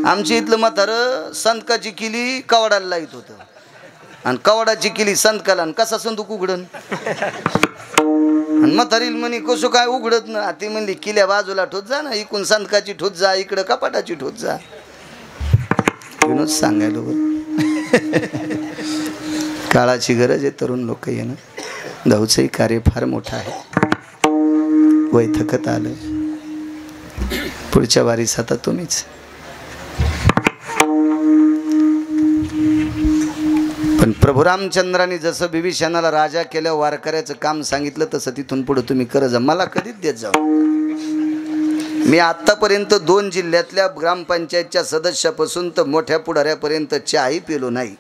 आमच्या इथलं म्हातारं संतकाची किली कवडाला लाईत होतं आणि कवडाची किली संतकाला. कसा संतूक उघडन? आणि म्हातारील म्हणे कसं काय उघडत ना. ती म्हणली किल्या बाजूला ठोत जा ना, इकून संतकाची ठोत जा, इकडं कपाटाची ठोत जा. विनोद सांगायला बरं. काळाची गरज आहे तरुण लोक येणं. भाऊचंही कार्य फार मोठं आहे. वय थकत आलं. पुढच्या वारीस आता तुम्हीच. पण प्रभू रामचंद्रांनी जसं बिभीषणाला राजा केलं, वारकऱ्याचं काम सांगितलं, तसं तिथून पुढे तुम्ही करत जा. मला कधीच देत जाऊ. मी आत्तापर्यंत 2 जिल्ह्यातल्या ग्रामपंचायतच्या सदस्यापासून तर मोठ्या पुढाऱ्यापर्यंत चहाही पिलो नाही.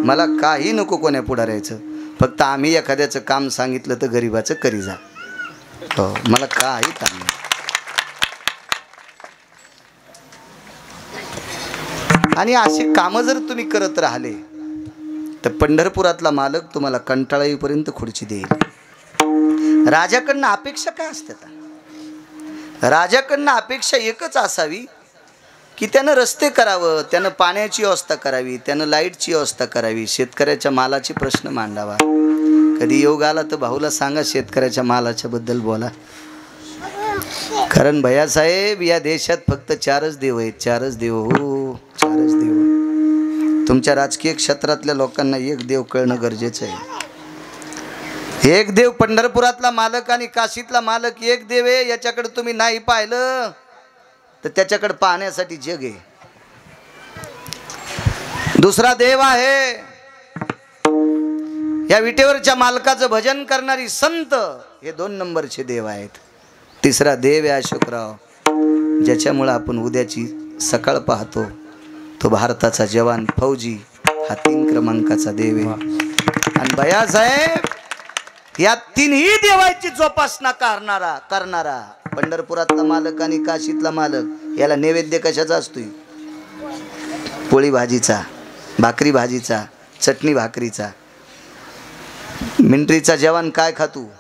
मला काही नको कोण्या पुढाऱ्याचं. फक्त आम्ही एखाद्याचं काम सांगितलं तर गरिबाचं करी जा. हो, मला काही ताण नाही. आणि अशी कामं जर तुम्ही करत राहिले तर पंढरपुरातला मालक तुम्हाला कंटाळा येईपर्यंत खुर्ची देईल. राजाकडनं अपेक्षा काय असतात? राजाकडनं अपेक्षा एकच असावी की त्यानं रस्ते करावं, त्यानं पाण्याची व्यवस्था करावी, त्यानं लाईटची व्यवस्था करावी, शेतकऱ्याच्या मालाची प्रश्न मांडावा. कधी योग आला तर भाऊला सांगा शेतकऱ्याच्या मालाच्या बद्दल बोला. कारण भैयासाहेब, या देशात फक्त 4च देव आहेत. 4च देव. हो, 4च देव. तुमच्या राजकीय क्षेत्रातल्या लोकांना एक देव कळणं गरजेचं आहे. एक देव पंढरपुरातला मालक आणि काशीतला मालक एक देव आहे. याच्याकडे तुम्ही नाही पाहिलं तर त्याच्याकडे पाहण्यासाठी जग आहे. दुसरा देव आहे या विटेवरच्या मालकाचं भजन करणारी संत. हे 2 नंबरचे देव आहेत. तिसरा देव आहे अशोकराव, ज्याच्यामुळे आपण उद्याची सकाळ पाहतो. तो भारताचा जवान फौजी. हा 3 क्रमांकाचा देव आहे. आणि भैयासाहेब, या 3ही देवाची जोपासना करणारा पंढरपुरातला मालक आणि काशीतला मालक. याला नैवेद्य कशाचा असतोय? पोळी भाजीचा, भाकरी भाजीचा, चटणी भाकरीचा. मिलिटरीचा जवान काय खातो?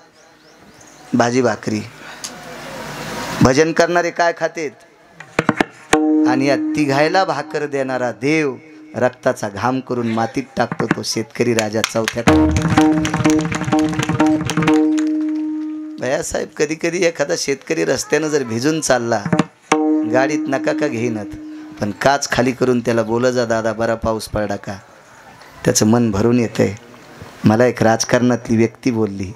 भाजी भाकरी. भजन करणारे काय खातेत? आणि या तिघायला भाकर देणारा देव रक्ताचा घाम करून मातीत टाकतो तो शेतकरी राजा 4थ्या. भैयासाहेब, कधी कधी एखादा शेतकरी रस्त्यानं जर भिजून चालला, गाडीत नका का घेईनत, पण काच खाली करून त्याला बोला जा, दादा बरा पाऊस पडला का? त्याचं मन भरून येतंय. मला एक राजकारणातली व्यक्ती बोलली,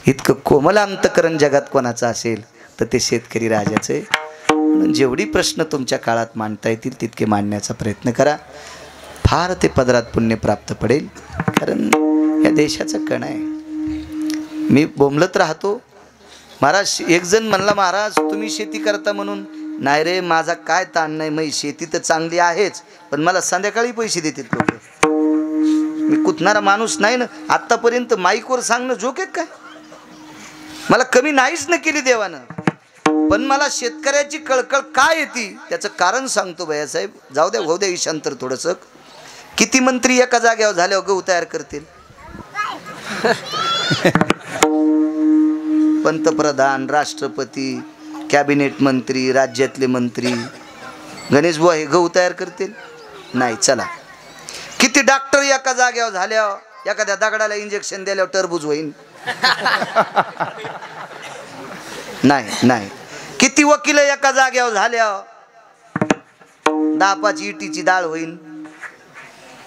इतकं कोमल अंतकरण जगात कोणाचं असेल तर ते शेतकरी राजाचं आहे. म्हणून जेवढी प्रश्न तुमच्या काळात मांडता येतील तितके मांडण्याचा प्रयत्न करा. फार ते पदरात पुण्य प्राप्त पडेल. कारण या देशाचं कण आहे. मी बोंबलत राहतो. महाराज, एक जण म्हणला, महाराज तुम्ही शेती करता म्हणून. नाही रे, माझा काय ताण नाही. मग शेती तर चांगली आहेच, पण मला संध्याकाळी पैसे देतात लोक. मी कुतणारा माणूस नाही ना. आत्तापर्यंत माईकवर सांगणं जोक आहे काय? मला कमी नाहीच न केली देवानं. पण मला शेतकऱ्याची कळकळ काय येते त्याचं कारण सांगतो भैयासाहेब. जाऊ द्या, होऊ द्या ईशांतर थोडंसं. किती मंत्री एका जाग्यावर झाल्यावर गहू तयार करतील? पंतप्रधान, राष्ट्रपती, कॅबिनेट मंत्री, राज्यातले मंत्री. गणेश बुवा हे गहू तयार करतील? नाही. चला, किती डॉक्टर एका जाग्यावर झाल्यावर एखाद्या दगडाला इंजेक्शन दिल्यावर टरबूज होईल? नाही नाही. किती वकील एका जाग्यावर झाल्यावर 10-5 इटीची डाळ होईल?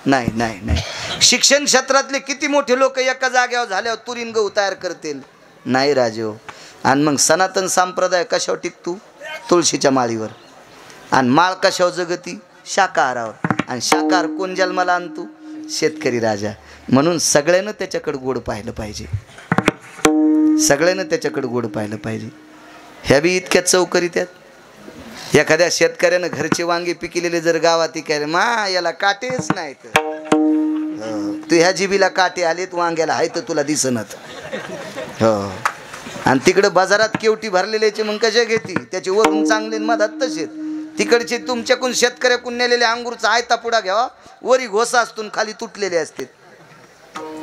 नाही नाही नाही. शिक्षण क्षेत्रातले किती मोठे लोक एका जाग्यावर झाल्यावर तुरीन गहू तयार करतील? नाही राजेहो. आणि मग सनातन संप्रदाय कशावर टिकतो? तुळशीच्या माळीवर. आणि माळ कशावर जगती? शाकाहारावर. आणि शाकाहार कोण जन्माला आणतो? शेतकरी राजा. म्हणून सगळ्यांना त्याच्याकडे गोड पाहिलं पाहिजे. सगळ्यांना त्याच्याकडे गोड पाहिलं पाहिजे. ह्या बी इतक्या चौकरी त्यात. एखाद्या शेतकऱ्यानं घरचे वांगे पिकलेले जर गावात विकायला, मा याला काटेच नाहीत. तू ह्या जिबीला काटे आलेत, वांग्याला आहे तर तुला दिसनत. हो. आणि तिकडं बाजारात केवटी भरलेल्याचे मग कशा घेती? त्याचे वरून चांगले मधात तसेच. तिकडचे तुमच्याकडून शेतकऱ्याकडून नेलेले अंगूरचा आयता पुडा घ्यावा, वरी घोसा असतून खाली तुटलेले असते.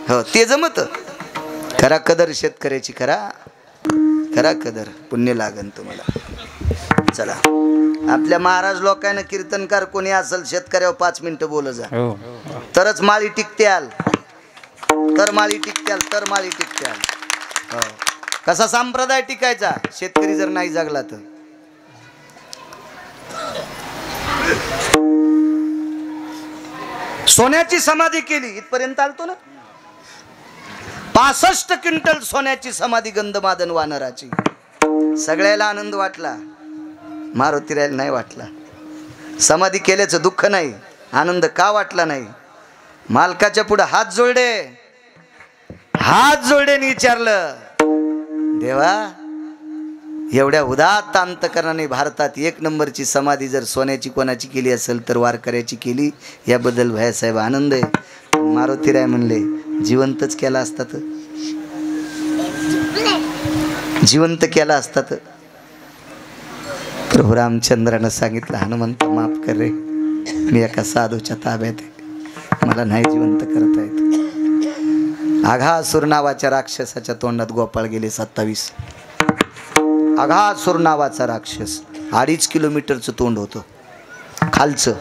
हो, ते जमत. करा कदर शेतकऱ्याची, करा करा कदर, पुण्य लागन तुम्हाला. चला, आपल्या महाराज लोकांना कीर्तनकार कोणी असेल शेतकऱ्यावर 5 मिनिटं बोल जा, तरच माळी टिकत्याल. तर माळी टिकत्याल, तर माळी टिकत्याल. हो. कसा संप्रदाय टिकायचा शेतकरी जर नाही जगला तर? सोन्याची समाधी केली, इथपर्यंत आलतो ना. 65 क्विंटल सोन्याची समाधी गंधमादन वानराची. सगळ्याला आनंद वाटला, मारुतीरायला नाही वाटला. समाधी केल्याचं दुःख नाही, आनंद का वाटला नाही? मालकाच्या पुढे हात जोडल्याने विचारलं, देवा एवढ्या उदात्त अंतकरणाने भारतात 1 नंबरची समाधी जर सोन्याची कोणाची केली असेल तर वारकऱ्याची केली, याबद्दल भैयासाहेब आनंद आहे. मारुतीराय म्हणले, जिवंतच केला असता तर, जिवंत केला असता तर. प्रभू रामचंद्रानं सांगितलं, हनुमंत माफ कर रे, मी एका साधूच्या ताब्यात आहे, मला नाही जिवंत करता येत. अघासुर नावाच्या राक्षसाच्या तोंडात गोपाळ गेले 27. अघासुर नावाचा राक्षस 2.5 किलोमीटरचं तोंड होतं खालचं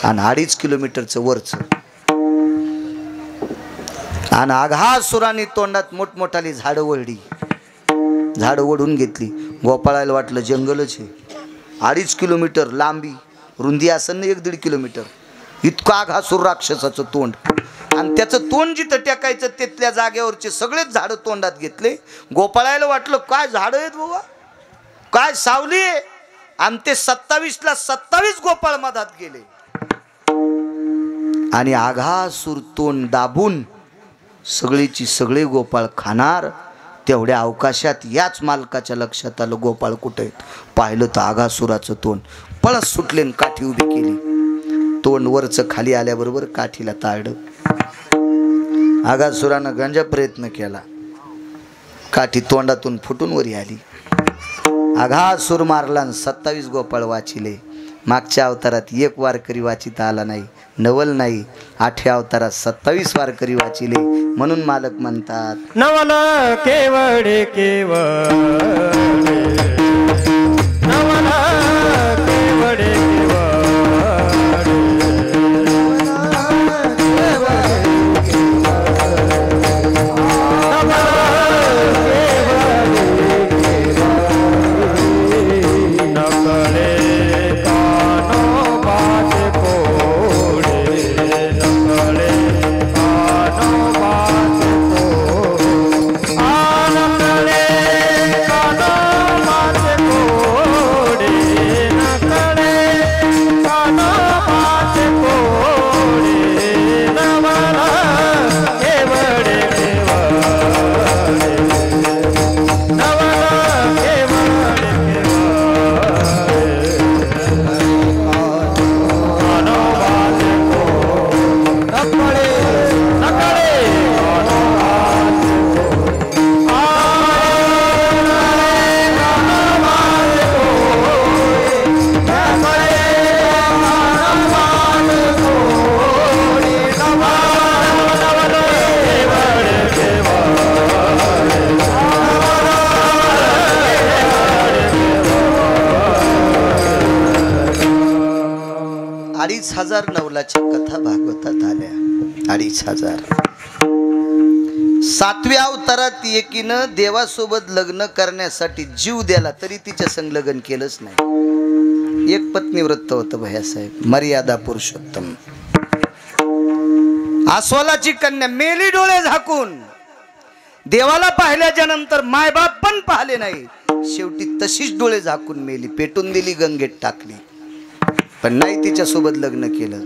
आणि 2.5 किलोमीटरचं वरचं. आणि अघासुराने तोंडात मोठमोठाली झाडं वळली, झाडं ओढून घेतली. गोपाळाला वाटलं जंगलच आहे. 2.5 किलोमीटर लांबी, रुंदी असेल ना 1-1.5 किलोमीटर, इतकं अघासुर राक्षसाचं तोंड. आणि त्याचं तोंड जिथं टेकायचं तिथल्या जागेवरचे सगळेच झाडं तोंडात घेतले. गोपाळाला वाटलं काय झाडं आहेत बाबा, काय सावली आहे. आणि ते 27ला 27 गोपाळ मधात गेले. आणि अघासुर तोंड दाबून सगळीची सगळे गोपाळ खाणार. तेवढ्या अवकाशात याच मालकाच्या लक्षात आलं गोपाळ कुठे आहेत. पाहिलं तर अघासुराचं तोंड. पळस सुटले आणि काठी उभी केली. तोंड वरचं खाली आल्याबरोबर काठीला ताळलं. अघासुरानं गंजा प्रयत्न केला, काठी तोंडातून फुटून वरी आली. अघासुर मारला आणि 27 गोपाळ वाचिले. मागच्या अवतारात 1 वारकरी वाचिता आला नाही, नवल नाही. 8व्या अवतारात 27 वारकरी वाचिले. म्हणून मालक म्हणतात, नवल केवडे केवडे, नवल केवडे नवलाच्या कथा भागवतात आल्या. 2500. 7व्या अवतारात एकीनं देवासोबत लग्न करण्यासाठी जीव द्याला तरी तिच्या संग लग्न केलंच नाही. 1 पत्नी व्रत होतं भैयासाहेब, मर्यादा पुरुषोत्तम. आस्वालाची कन्या मेली डोळे झाकून. देवाला पाहिल्याच्या नंतर मायबाप पण पाहिले नाही. शेवटी तशीच डोळे झाकून मेली, पेटून दिली, गंगेत टाकली. पण नाही तिच्यासोबत लग्न केलं.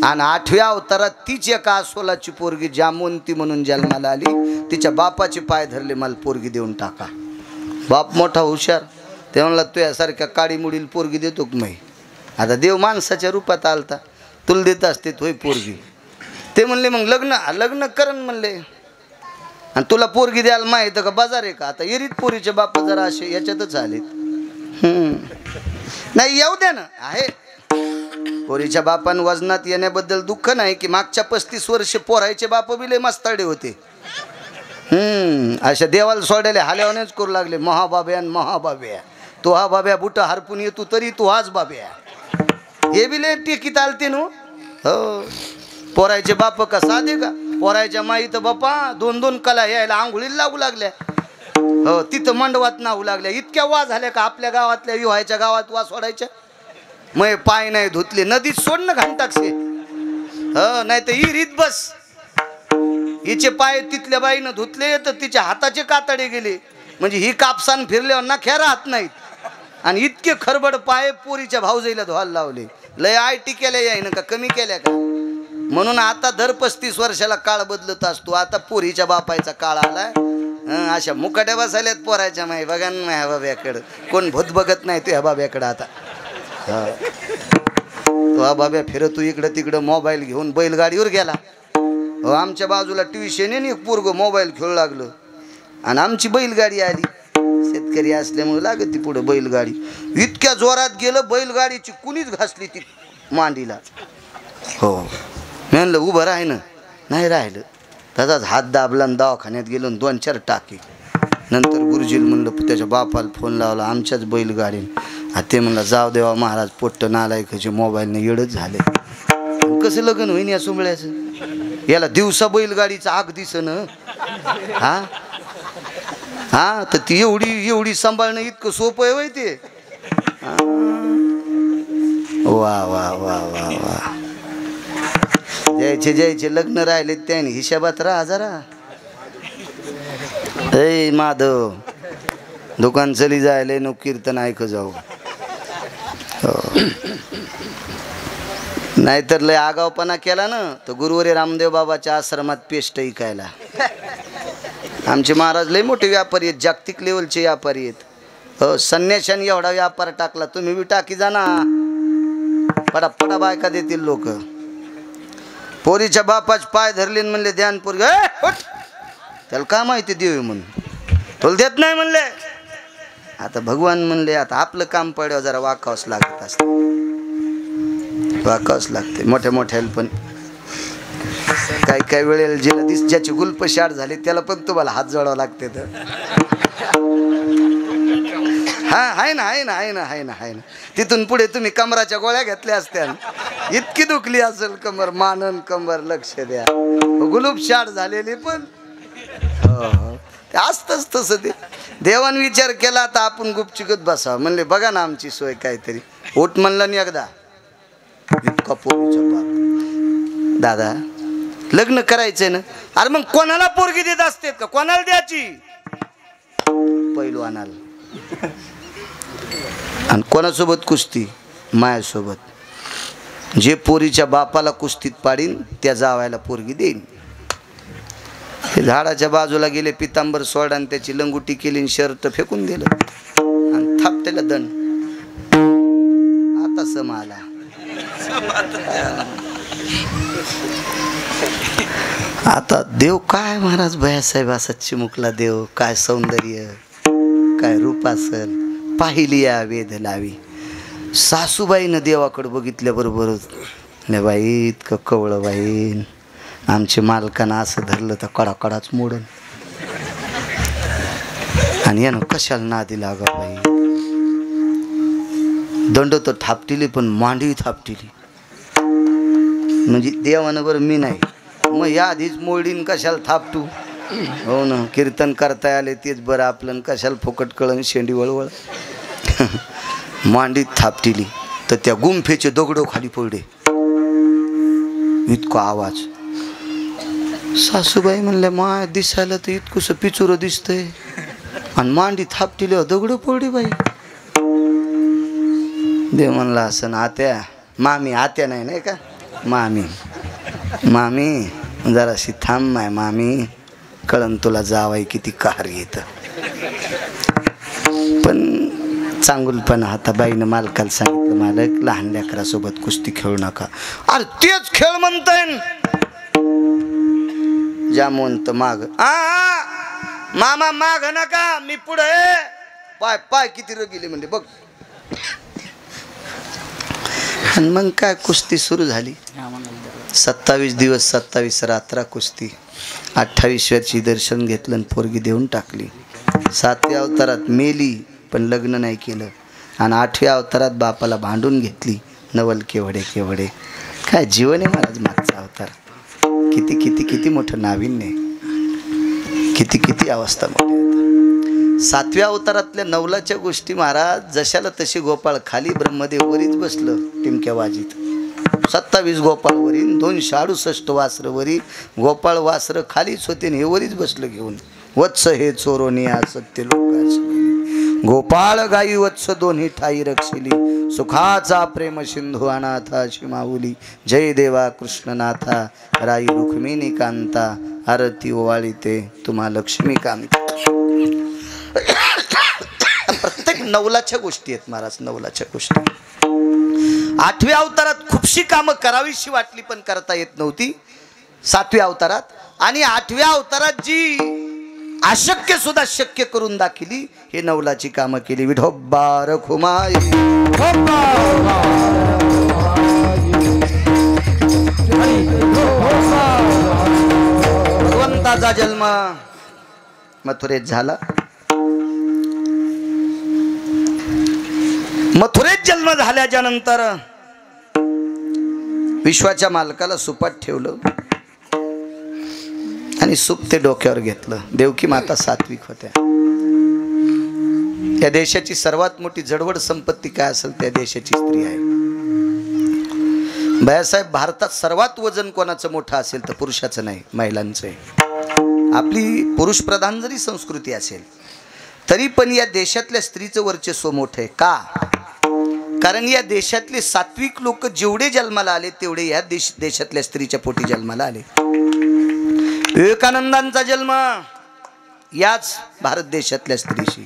आणि 8व्या अवतारात तीच एका आसोलाची पोरगी जामवंती म्हणून जन्माला आली. तिच्या बापाचे पाय धरले, मला पोरगी देऊन टाका. बाप मोठा हुशार, ते म्हणला तू यासारख्या काळी मुडील पोरगी देतो की मी. आता देव माणसाच्या रूपात आलता, तुला देत असते तोय पोरगी. ते म्हणले मग लग्न करण म्हणले. आणि तुला पोरगी द्यायला माहित का बाजार आहे का. आता एरीत पोरीचे बाप जरा असे याच्यातच आलेत. नाही येऊ द्या ना, आहे पोरीच्या बापान वजनात येण्याबद्दल दुःख नाही की मागच्या 35 वर्ष पोरायचे बाप बी लय मस्ताडे होते. अशा देवाला सोडायला हाल्यावनेच करू लागले. महाबाब्या महाबाब्या, तो हा बाब्या बुट हरपून येतो तरी तू हाच बाब्या. हे बी लय टेकीत आलते नो. हो, पोरायचे बाप का साधे का. पोरायच्या माई तर बापा 2-2 कला यायला आंघोळीला लागू लागल्या. हो, तिथं मंडवात नाहू लागल्या. इतक्या वा झाल्या का आपल्या गावातल्या विवाहाच्या गावात वा सोडायच्या. मग पाय नाही धुतले, नदीत सोडणं घाण टाकसे. हो नाही तर इरीत बस. हिचे पाय तिथल्या बाईनं धुतले तर तिच्या हाताचे कातडे गेले, म्हणजे ही कापसान फिरल्यावर ना ख्या राहत नाहीत. आणि इतके खरबड पाय पोरीच्या भाऊजाईला धुवायला लावले. लय आयटी केल्या यायनं का कमी केल्या का? म्हणून आता दर 35 वर्षाला काळ बदलत असतो. आता पोरीच्या बापायचा काळ आलाय. अशा मुकाट्या बसायल्यात पोराच्या माई. बघा ना ह्या बाब्याकडं कोण भूत बघत नाही तू ह्या बाब्याकडं. आता तो हा बाब्या फिरतो इकडं तिकडं मोबाईल घेऊन बैलगाडीवर गेला. आमच्या बाजूला ट्युशन एक पोरग मोबाईल खेळू लागलं आणि आमची बैलगाडी आली. शेतकरी असल्यामुळे लागत ती पुढं बैलगाडी. इतक्या जोरात गेलं बैलगाडीची कुणीच घासली ती मांडीला. हो म्हणलं उभं राह ना, नाही राहिलं. त्याचाच हात दाबला आणि दवाखान्यात गेलो 2-4 टाके. नंतर गुरुजीला म्हणलं त्याच्या बापाला फोन लावला आमच्याच बैलगाडीने. ते म्हणलं जाऊ देवा महाराज पोट्ट नालायकाचे मोबाईलने येडच झाले. कसं लग्न होईन या सुंबळ्याचं? याला दिवसा बैलगाडीचं आग दिसन. हा हा तर ती एवढी सांभाळणं इतकं सोपं आहे वय ते. वा वा वा वा वा. ज्याचे लग्न राहिले त्याने हिशाबात राहा जरा. ए माधव दुकान चली जायले नो कीर्तन ऐक जाऊ. नाहीतर लय आगावपणा केला ना तर गुरुवारी रामदेव बाबाच्या आश्रमात पेस्ट ऐकायला. आमचे महाराज लय मोठे व्यापारी आहेत, जागतिक लेवलचे व्यापारी आहेत. हो संन्याशाने एवढा व्यापार टाकला, तुम्ही बी टाकी जा ना. पडा बायका देतील लोक. पोरीच्या बापाच पाय धरले म्हणले ध्यान पोरग त्याला का माहिती देऊ म्हणून तुला देत नाही म्हणले. आता भगवान म्हणले आता आपलं काम पड्यावर जरा वाकावंच लागत असतं. वाकावंच लागते मोठ्या मोठ्याला पण. काही वेळेला जिला ज्याची गुल्प शाट झाली त्याला पण तुम्हाला हात जोडावं लागते. तर हा आहे ना. तिथून पुढे तुम्ही कमराच्या गोळ्या घेतल्या असत्या. इतकी दुखली असेल कमर, मानन कंबर. लक्ष द्या गुलूप शाट झालेली पण असतच तसं. ते देवान विचार केला आता आपण गुपचुकत बसावं. म्हणले बघा ना आमची सोय काहीतरी. ओट म्हणलं नाही एकदा. इतका पोरीचा बाप. दादा लग्न करायचंय ना. अरे मग कोणाला पोरगी देत असते का? कोणाला द्यायची? पैलवानाला. आणि कोणासोबत कुस्ती? मायासोबत. जे पोरीच्या बापाला कुस्तीत पाडीन त्या जावायला पोरगी देईन. झाडाच्या बाजूला गेले, पितांबर सोडा आणि त्याची लंगुटी केली आणि शर्ट फेकून दिलं आणि थापटेला दंड. आता सम आला. आता देव काय महाराज भैयासाहेब असा चिमुकला देव. काय सौंदर्य, काय रूप असल. पाहिली या वेध लावी. सासूबाईनं देवाकडे बघितल्याबरोबरच नाही बाई इतकं कवळं बाई. आमच्या मालकानं असं धरलं तर कडाकडाच मोडन. आणि यानं कशाला नादी लागा बाई. दंड तर थापटिली पण मांडी थापटिली. म्हणजे देवानं बरं मी नाही मग या आधीच मोडीन कशाला थापटू. हो ना कीर्तन करता आले तेच बरं आपलं. कशाला फुकट कळण शेंडी वळवळ. मांडीत थापटिली तर त्या गुंफेचे दगडो खाली पडले. इतका आवाज. सासूबाई म्हणल्या माय दिसायला तर इतकंसं पिचुरं दिसतंय आणि मांडी थापटिल्यावर दगड पडली बाई. देव म्हणला असं ना आत्या मामी. आत्या नाही का मामी जराशी थांब माय मामी. कळण तुला जावाय किती कार येत. पण चांगुलपणा हाता बाईनं मालकाला सांगितलं मालक लहान लेकरासोबत कुस्ती खेळू नका. अरे तेच खेळ म्हणताय. जामवंत माग मामा माग नका मी पुढे. पाय पाय किती रगिले म्हणजे बघ. आणि मग काय कुस्ती सुरू झाली. 27 दिवस 27 रात्रा कुस्ती. 28व्याची दर्शन घेतलं आणि पोरगी देऊन टाकली. 7व्या अवतारात मेली पण लग्न नाही केलं. आणि 8व्या अवतारात बापाला भांडून घेतली. नवल केवढे केवढे. काय जीवन आहे महाराज मागचा अवतार. किती किती किती मोठं नाविन्य. किती किती अवस्था मोठी. 7व्या अवतारातल्या नवलाच्या गोष्टी महाराज जशाला तशी गोपाळ. खाली ब्रह्मदेव वरीच बसलं टिमक्या वाजीत. 27 गोपाळ वरी 268 वासर वरी गोपाळ वासर खालीच होते हे वरीच बसलं घेऊन वत्स हे चोरोनिया सत्य लोकांची गोपाळ गाई वत्स दोन्ही ठाई रक्षिली सुखाचा प्रेम सिंधू अनाथा शिमाऊली जय देवा कृष्णनाथा राई रुक्मिणी कांता आरती ओवाळी ते तुम्हा लक्ष्मी कांता. प्रत्येक नवलाच्या गोष्टी आहेत महाराज, नवलाच्या गोष्टी. 8व्या अवतारात खूपशी कामं करावीशी वाटली पण करता येत नव्हती 7व्या अवतारात. आणि 8व्या अवतारात जी अशक्य सुद्धा शक्य करून दाखिली हे नवलाची कामं केली. विठोबा रखुमाई भगवंताचा जन्म मथुरेत झाला. मथुरेत जन्म झाल्याच्या नंतर विश्वाच्या मालकाला सुपात ठेवलं आणि सूप ते डोक्यावर घेतलं. देवकी माता सात्विक होत्या. त्या देशाची सर्वात मोठी जडवड संपत्ती काय असेल त्या देशाची स्त्री आहे. बाळासाहेब, भारतात सर्वात वजन कोणाचं मोठं असेल तर पुरुषाचं नाही, महिलांचं आहे. आपली पुरुष प्रधान जरी संस्कृती असेल तरी पण या देशातल्या स्त्रीचं वर्चस्व मोठं आहे. का? कारण या देशातले सात्विक लोक जेवढे जन्माला आले तेवढे या देशातल्या स्त्रीच्या पोटी जन्माला आले. विवेकानंदांचा जन्म याच भारत देशातल्या स्त्रीशी.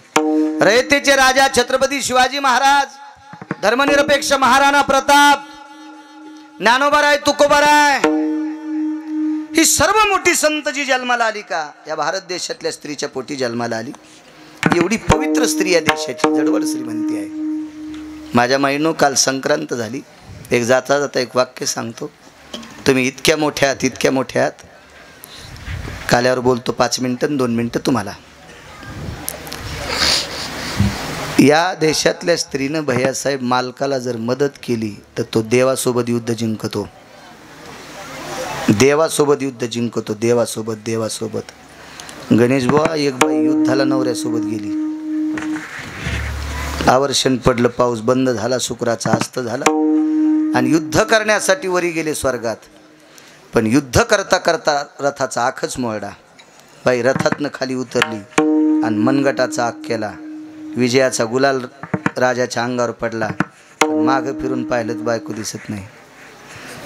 रयतेचे राजा छत्रपती शिवाजी महाराज, धर्मनिरपेक्ष महाराणा प्रताप, ज्ञानोबाराय तुकोबाराय, ही सर्व मोठी संत जी जन्माला आली का या भारत देशातल्या स्त्रीच्या पोटी जन्माला आली. एवढी पवित्र स्त्री या देशाची जडवड श्रीमंती आहे. माझ्या माईनो, काल संक्रांत झाली. एक जाता जाता एक वाक्य सांगतो. तुम्ही इतक्या मोठ्या आहात, इतक्या मोठ्या आहात, काल्यावर बोलतो 5 मिनिटं 2 मिनिटं तुम्हाला. या देशातल्या स्त्रीनं भैयासाहेब मालकाला जर मदत केली तर तो देवासोबत युद्ध जिंकतो. देवासोबत युद्ध जिंकतो. देवासोबत, देवासोबत. गणेश बुवा, एक बाई युद्धाला नवऱ्यासोबत गेली. आवर्षण पडलं, पाऊस बंद झाला, शुक्राचा अस्त झाला आणि युद्ध करण्यासाठी वरी गेले स्वर्गात. पण युद्ध करता करता रथाचा आखच मोडला. बाई रथातनं खाली उतरली आणि मनगटाचा आख केला. विजयाचा गुलाल राजाच्या अंगावर पडला. मागं फिरून पाहिलं तर बायको दिसत नाही.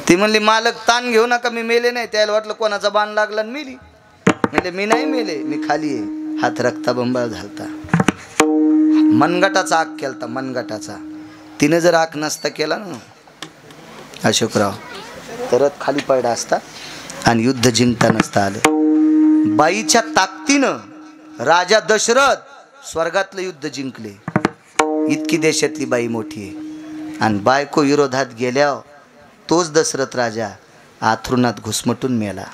ती म्हणली, मालक ताण घेऊ नका, मी मेले नाही. त्याला वाटलं कोणाचा बाण लागला आणि मेली. म्हणजे मी नाही मेले, मी खाली आहे. हात रक्ताबंबाळ झालता. मनगटाचा आख केलता, मनगटाचा. तिने जर आख नसता केला ना अशोकराव तर रथ खाली पडला असता आणि युद्ध जिंकता नसता आलं. बाईच्या ताकदीनं राजा दशरथ स्वर्गातलं युद्ध जिंकले. इतकी देशातली बाई मोठी आहे. आणि बायको विरोधात गेल्यावर तोच दशरथ राजा आथरुणात घुसमटून मेला.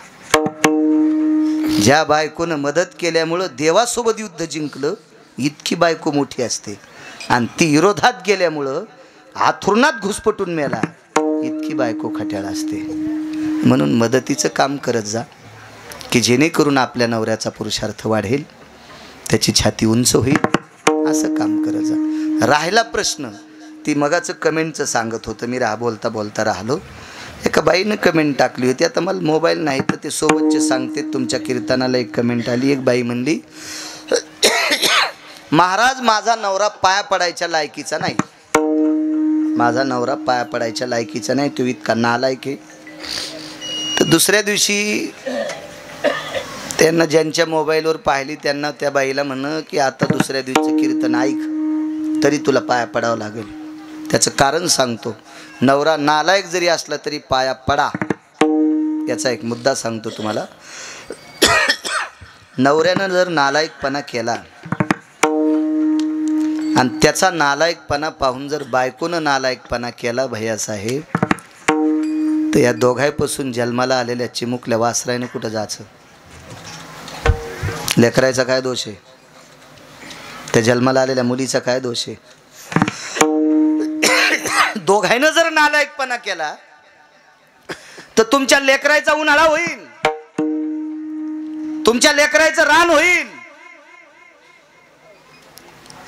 ज्या बायकोनं मदत केल्यामुळं देवासोबत युद्ध जिंकलं, इतकी बायको मोठी असते. आणि ती विरोधात गेल्यामुळं आथरुणात घुसपटून मेला, इतकी बायको खट्याळ असते. म्हणून मदतीचं काम करत जा की जेणेकरून आपल्या नवऱ्याचा पुरुषार्थ वाढेल, त्याची छाती उंच होईल. असं काम करत जा. राहिला प्रश्न, ती मगाचं कमेंटचं सांगत होतं, मी बोलता बोलता राहिलो. एका बाईनं कमेंट टाकली होती. आता मला मोबाईल नाही तर ते सोबतचे सांगते. तुमच्या कीर्तनाला एक कमेंट आली. एक बाई म्हणली, महाराज माझा नवरा पाया पडायच्या लायकीचा नाही. माझा नवरा पाया पडायच्या लायकीचा नाही, तो इतका नालायक आहे. तर दुसऱ्या दिवशी त्यांना ज्यांच्या मोबाईलवर पाहिली त्यांना त्या बाईला म्हण की आता दुसऱ्या दिवशीचं कीर्तन ऐक तरी तुला पाया पडावं लागेल. त्याचं कारण सांगतो. नवरा नालायक जरी असला तरी पाया पडा. याचा एक मुद्दा सांगतो तुम्हाला. नवऱ्यानं जर नालायकपणा केला आणि त्याचा नालायकपणा पाहून जर बायकोनं नालायकपणा केला भैयासाहेब, तर या दोघांपासून जन्माला आलेल्या चिमुकल्या वासरायनं कुठं जायचं? लेकरायचा काय दोष आहे? त्या जन्माला आलेल्या मुलीचा काय दोष आहे? दोघांनं जर नालायकपणा केला तर तुमच्या लेकरायचा उन्हाळा होईल, तुमच्या लेकरायचं रान होईल.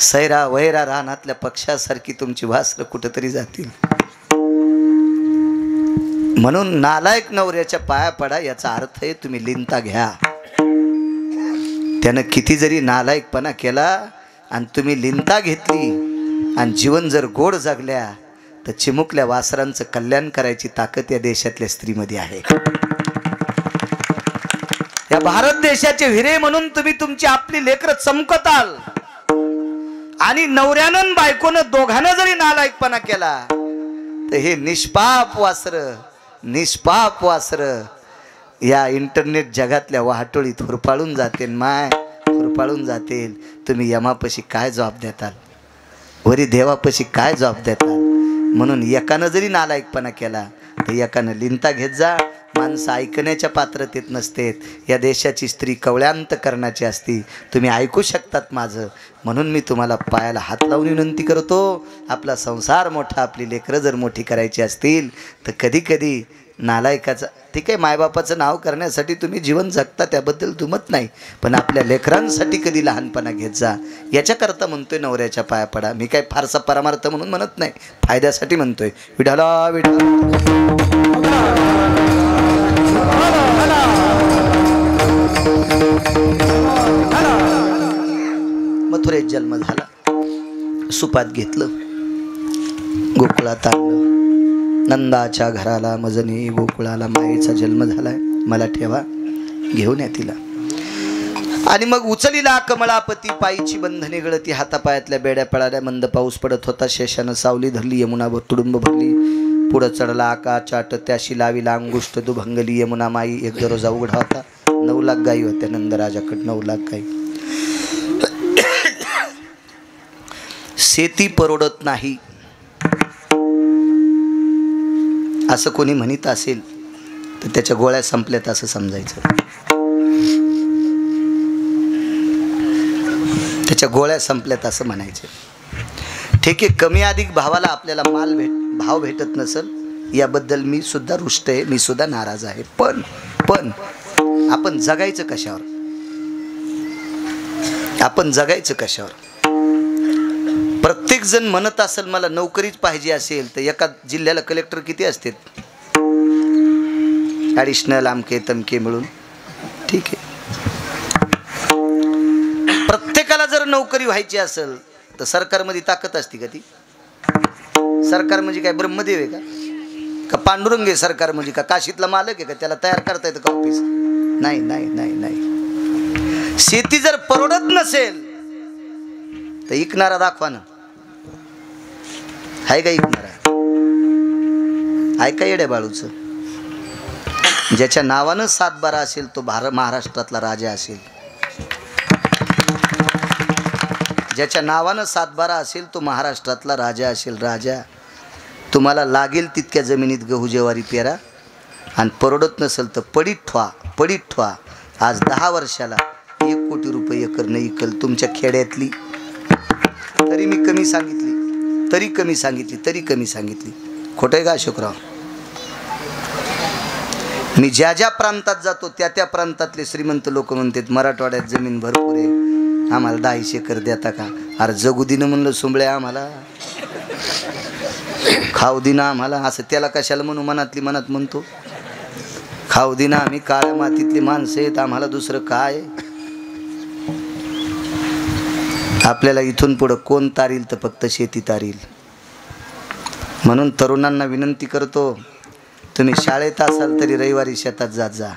सैरा वैरा रानातल्या पक्षासारखी तुमची वासरं कुठेतरी जातील. म्हणून नालायक नवऱ्याच्या पाया पडा याचा अर्थ आहे तुम्ही लिंता घ्या. त्यानं किती जरी नालायकपणा केला आणि तुम्ही लिंता घेतली आणि जीवन जर गोड जगल्या तर चिमुकल्या वासरांचं कल्याण करायची ताकद या देशातल्या स्त्रीमध्ये आहे. या भारत देशाचे हिरे म्हणून तुम्ही तुमची आपली लेकरं चमकताल आणि नवऱ्यानं बायकोनं दोघांना जरी नालायकपणा केला तर हे निष्पाप वासर या इंटरनेट जगातल्या वाहटोळीत हुरपाळून जातील. हुरपाळून जातील. तुम्ही यमापाशी काय जबाब देताल, वरी देवापाशी काय जबाब देताल. म्हणून एकानं जरी नालायकपणा केला तर एकानं लिंता घेत जा. माणसं ऐकण्याच्या पात्रतेत नसतेत. या देशाची स्त्री कवळ्यांत करण्याची असती. तुम्ही ऐकू शकतात माझं, म्हणून मी तुम्हाला पायाला हात लावून विनंती करतो. आपला संसार मोठा, आपली लेकरं जर मोठी करायची असतील तर कधी कधी नालायकाचं, ठीक आहे मायबापाचं नाव करण्यासाठी तुम्ही जीवन जगता त्याबद्दल दुमत नाही, पण आपल्या लेकरांसाठी कधी लहानपणा घेत जा. याच्याकरता म्हणतोय नवऱ्याच्या पाया पडा. मी काय फारसा परमार्थ म्हणून म्हणत नाही, फायद्यासाठी म्हणतोय. विठाला मथुरेत जन्म झाला. सुपात घेतलं, गोकुळात आणलं. नंदाच्या घराला मजनी गोकुळाला मायेचा जन्म झालाय, मला ठेवा, घेऊन या तिला. आणि मग उचलीला कमळापती, पायीची बंधने गळती, हातापायातल्या बेड्या पळाल्या. मंद पाऊस पडत होता. शेषानं सावली धरली, यमुना तुडुंब भरली. पुढं चढला आकाश चाट, त्याशी लावीला अंगुष्ट दुभंगली. यमुना माई एक दररोजा उघडा होता. 9 लाख गायी होत्या नंदराजाकडे, 9 लाख गायी. शेती परवडत नाही असं कोणी म्हणत असेल तर त्याच्या गोळ्या संपल्यात असं समजायचं. त्याच्या गोळ्या संपल्यात असं म्हणायचं. ठीक आहे, कमी अधिक भावाला आपल्याला भाव भेटत नसेल याबद्दल मी सुद्धा रुष्ट आहे, मी सुद्धा नाराज आहे. पण आपण जगायचं कशावर? आपण जगायचं कशावर? प्रत्येक जण म्हणत असेल मला नोकरीच पाहिजे असेल तर एका जिल्ह्याला कलेक्टर किती असतात? ॲडिशनल आमके तमके मिळून. ठीक आहे, प्रत्येकाला जर नोकरी व्हायची असेल तर सरकारमध्ये ताकद असते का? ती सरकार म्हणजे काय ब्रह्मदेव आहे का पांडुरंग आहे? सरकार म्हणजे का काशीतला मालक आहे का? त्याला तयार करता येतं का ऑफिस? नाही नाही नाही नाही. शेती जर परवडत नसेल तर इकणारा दाखवा ना. आहे का इकणारा? आहे का येड्या बाळूचं? ज्याच्या नावानं 7-12 असेल तो महाराष्ट्रातला राजा असेल. ज्याच्या नावानं 7-12 असेल तो महाराष्ट्रातला राजा असेल. राजा, तुम्हाला लागेल तितक्या जमिनीत गहू ज्वारी पेरा आणि परवडत नसेल तर पडीत ठेवा. आज 10 वर्षाला 1 कोटी रुपये एकर नाही इकल तुमच्या खेड्यातली. तरी मी कमी सांगितली. खोटं आहे का अशोकराव? मी ज्या प्रांतात जातो त्या प्रांतातले श्रीमंत लोक म्हणतात मराठवाड्यात जमीन भरपूर आहे, आम्हाला 10 एकर देता का? अरे जगू दिनं म्हणलं सुंबळ्या, आम्हाला खाऊ दिना आम्हाला. असं त्याला कशाला म्हणू? मनात म्हणतो खाऊ दिना. आम्ही काळ्या मातीतली माणसं आहेत, आम्हाला दुसरं काय? आपल्याला इथून पुढं कोण तारील तर फक्त शेती तारील. म्हणून तरुणांना विनंती करतो, तुम्ही शाळेत असाल तरी रविवारी शेतात जात जा.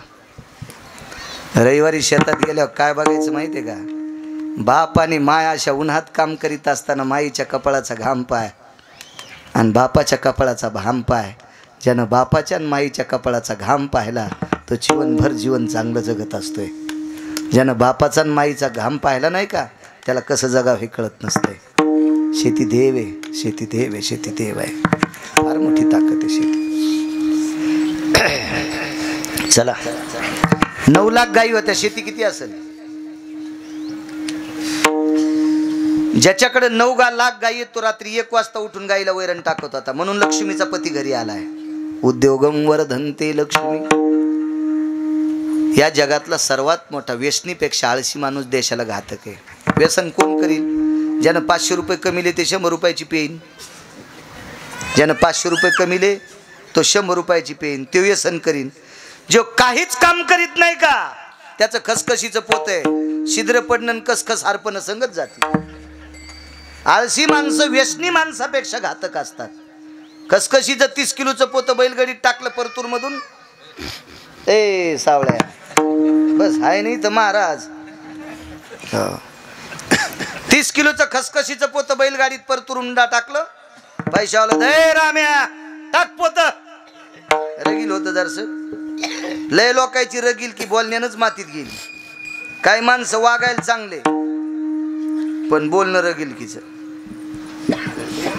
रविवारी शेतात गेल्यावर काय बघायचं माहिती आहे का? बाप आणि माय अशा उन्हात काम करीत असताना माईच्या कपाळाचा घाम पाय आणि बापाच्या कपाळाचा घाम पाय. ज्यानं बापाच्या आणि माईच्या कपाळाचा घाम पाहिला तो जीवनभर जीवन चांगलं जगत असतोय. ज्यानं बापाचा आणि माईचा घाम पाहिला नाही का त्याला कसं जगावं हे कळत नसतंय. शेती देव आहे, शेती देव आहे, शेती देव आहे. फार मोठी ताकद आहे शेती. चला, 9 लाख गायी होत्या. शेती किती असेल? ज्याच्याकडे 9 लाख गायी तो रात्री 1 वाजता उठून गायीला वैरण टाकत होता. म्हणून लक्ष्मीचा पती घरी आलाय. उद्योगम वर्धन्ते लक्ष्मी. या जगातला सर्वात मोठा व्यसनीपेक्षा आळशी माणूस देशाला घातक आहे. व्यसन कोण करील? ज्यानं 500 रुपये कमिले ते 100 रुपयाची पेईन. ज्यानं 500 रुपये कमिले तो 100 रुपयाची पेन, तो व्यसन करीन. जो काहीच काम करीत नाही का त्याचं खसखशीचं पोत आहे. छिद्र पडणं कसखस हारपणं संगत जाते. आळशी माणसं व्यसनी माणसापेक्षा घातक असतात. खसखशीचं 30 किलोचं पोत बैलगाडीत टाकलं परतूर मधून, ए सावळ्या बस हाय नाही तर महाराज. 30 किलोचं खसखशीचं पोत बैलगाडीत परतूरून टाकलं, पैशावाला दे राम्या टाक पोत. रगील होतं जरस, लय लोकांची रगील की बोलण्यानंच मातीत गेली. काही माणसं वागायला चांगले पण बोलणं रगील कीच.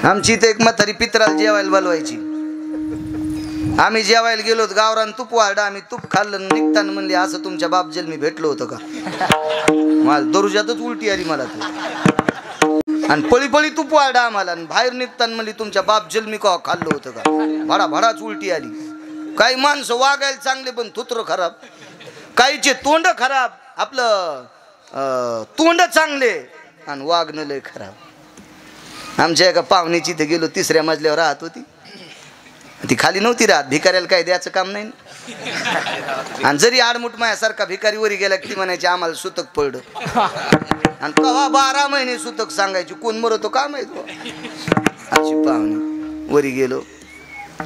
आमची इथे एक म्हातारी पित्राला जेवायला बोलवायची. आम्ही जेवायला गेलो गावरान तूप वाढा, आम्ही तूप खाल्लं. निघताना म्हणले असं तुमच्या बाप जन्मी भेटलो होतं का. मला दरुजातच उलटी आली मला तू. आणि पळी पळी तूप वाढा आम्हाला. बाहेर निघताना म्हणली तुमच्या बाप जन्मी का खाल्लं होतं का. भडा भडाच उलटी आली. काही माणसं वागायला चांगले पण थुत्र खराब. काहीचे तोंड खराब, आपलं तोंड चांगले आणि वागणं लय खराब. आमच्या एका पाहुणीची इथे गेलो, 3ऱ्या मजल्यावर राहत होती. ती खाली नव्हती राहत, भिकाऱ्याला काय द्यायचं काम नाही. आणि जरी आडमुठ मायासारखा भिकारी वरी गेला की म्हणायची आम्हाला सुतक पडलं. आणि कवा 12 महिने सुतक सांगायची, कोण मरतो का माहित. अशी पाहुणी वरी गेलो.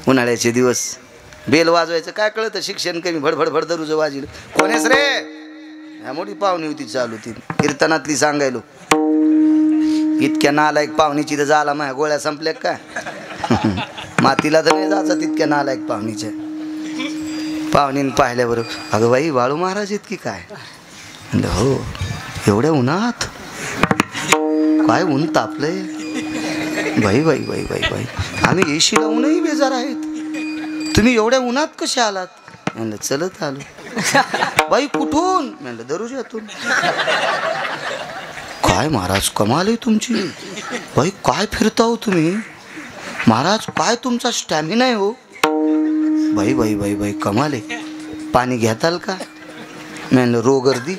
उन्हाळ्याचे दिवस, बेल वाजवायचं काय कळतं, शिक्षण कमी, भडभड भडदरूज वाजिल. कोणेस रे, ह्या मोठी पाहुणी होती चालू ती कीर्तनातली सांगायलो. इतक्या नालायक पाहुणीची तर झाला माझ्या गोळ्या संपल्या काय. मातीला तर नाही जायचं तितक्या नालायक पाहुणीच्या. पाहुणीने पाहिल्याबरोबर अगं बाई बाळू महाराज इतकी काय. म्हणलं हो, एवढ्या उन्हात काय ऊन तापलंय. बाई बाई बाई बाई बाई आम्ही एशी लावूनही बेजार आहेत, तुम्ही एवढ्या उन्हात कशा आलात. म्हणलं चलत आलो. बाई कुठून. म्हणलं दरुजातून. काय महाराज कमाल आहे तुमची. बाई काय फिरता हो तुम्ही. महाराज काय तुमचा स्टॅमिना आहे हो. बाई बाई बाई बाई कमाल आहे. पाणी घेताल का. म्हणलं रोगर्दी.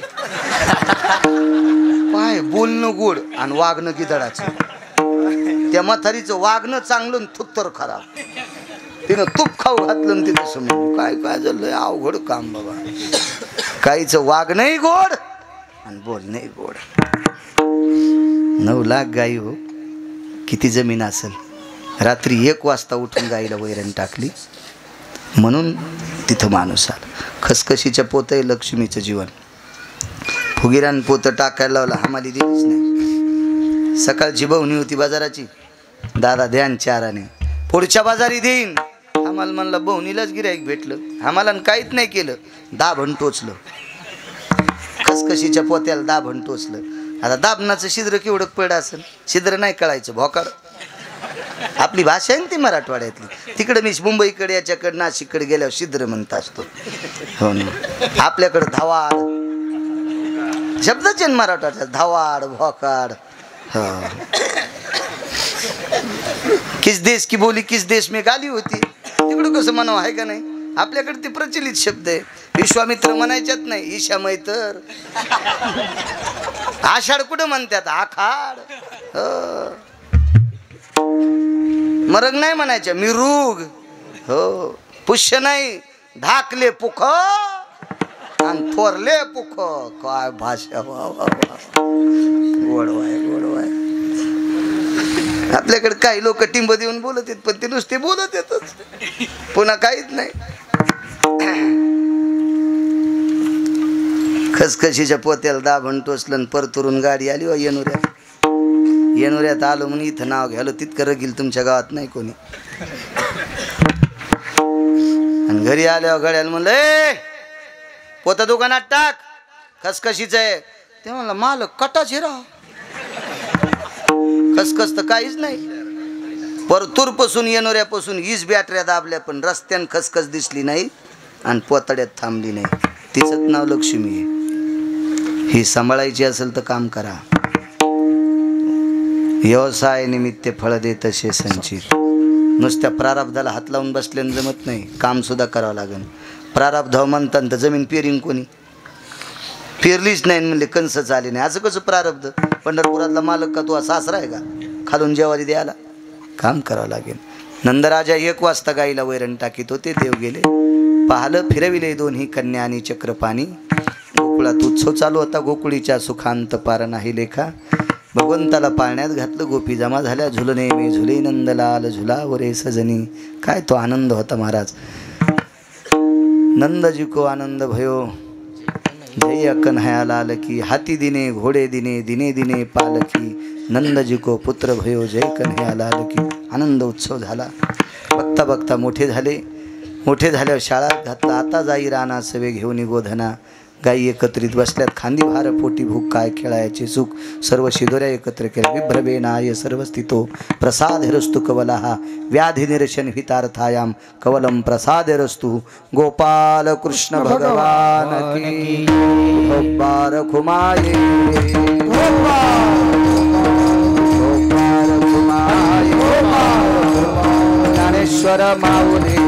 काय बोलणं गोड आणि वागणं गिदडाचं. त्या म्हातारीचं वागणं चांगलं आणि थुत्तर खराब. तिनं तूप खाऊ घातलं तिथं समोर. काय काय झालं अवघड काम बाबा. काहीचं वागणंही गोड आणि बोलणंही गोड. 9 लाख गाई हो, किती जमीन असेल. रात्री 1 वाजता उठून गाईला वैरण टाकली म्हणून तिथं माणूस आला. खसखशीच्या पोत आहे लक्ष्मीचं जीवन. फुगिरान पोतं टाकायला लावला, हमाली दिलीच नाही. सकाळची बहुणी होती बाजाराची, दादा द्यान 4 आणे, पुढच्या बाजारी देईन. आम्हाला म्हणलं बहुणीलाच गिऱ्हाईक भेटलं, आम्हाला काहीच नाही केलं. दाभण टोचलं, खसखशीच्या पोत्याला दाभण टोचलं. आता दाभणाचं छिद्र केवढं पड असेल, छिद्र नाही कळायचं, भोकाड. आपली भाषा आहे ना ती मराठवाड्यातली. तिकडे मी मुंबईकडे याच्याकडे नाशिककडे गेल्यावर छिद्र म्हणत असतो. हो ना. आपल्याकडं धावाड शब्दच आहे मराठवाड्यात, धावाड भोकाड. हो. किस देश की बोली किस देश में गाली होती. तिकडं कसं म्हणावं आहे का नाही. आपल्याकडे ते प्रचलित शब्द आहे. विश्वामित्र म्हणायच्यात नाही, ईशा मैतर. आषाढ कुठं म्हणतात, आखाड. मरग नाही म्हणायच्या, मिरुग. हो. पुष्य नाही, ढाकले पुख आणि थोरले पुख. काय भाषा. वा वा वा, गोडवाय गोडवाय. आपल्याकडे काही लोक टिंब देऊन बोलत आहेत, पण ते नुसते बोलत येतच, पुन्हा काहीच नाही. खसखशीच्या पोत्याला दाभण टोचलं, परतुरून गाडी आली. वा येणुऱ्यात आलो म्हणून इथं नाव घ्यालो. तितकं रगील तुमच्या गावात नाही कोणी. आणि घरी आल्यावर गड्याला म्हणलं ए पोतं दुकानात टाक, खसखशीचं आहे. ते म्हणलं मालक कटाच हिरा, खसखस तर काहीच नाही. परतूरपासून येणोऱ्यापासून 20 बॅटऱ्या दाबल्या, पण रस्त्यानं खसखस दिसली नाही आणि पोतड्यात थांबली नाही. तिचंच नाव लक्ष्मी आहे. ही सांभाळायची असेल तर काम करा. व्यवसाय निमित्त फळ देत असे संचित. नुसत्या प्रारब्धाला हात लावून बसल्यानं जमत नाही, काम सुद्धा करावं लागेल. प्रारब्ध म्हणतात तर जमीन पेरीन कोणी, पेरलीच नाही म्हणले कंस आले नाही. असं कसं प्रारब्ध. पंढरपुरातला मालक का तू सासरा आहे का खालून जेवारी द्यायला. काम करावं लागेल. नंदराजा 1 वाजता गाईला वैरण टाकीत होते. देव गेले. पाहलं फिरविले दोन्ही कन्या आणि चक्रपाणी. गोकुळात उत्सव चालू होता. गोकुळीच्या सुखांत पार नाही लेखा. भगवंताला पाळण्यात घातलं. गोपी जमा झाल्या. झुलने मे झुले नंदलाल झुलावरे सजनी. काय तो आनंद होता महाराज. नंदजी को आनंद भयो जय अकन्हया लाल की. हाती दिने घोडे दिने दिने दिने पालकी. नंदजी को पुत्र भयो जय कन्हया लाल की. आनंद उत्सव झाला. बघता बघता मोठे झाले. मोठे झाल्यावर शाळात घातला. आता जाई राणा सवे घेऊन गोधना. गायी एकत्रित बसल्यात. खांदी भार पोटी भूक काय खेळायचे सुख. सर्व शिदोऱ्या एकत्र केल्या. विभ्रवेनाय सर्व स्थितो प्रसादेरस्तु कवलहा. व्याधी निरशन हितार्थायाम कवलम प्रसादेरस्तु. गोपाल कृष्ण भगवान की. गोपाल खुमाये गोपाल खुमाये ज्ञानेश्वर माऊली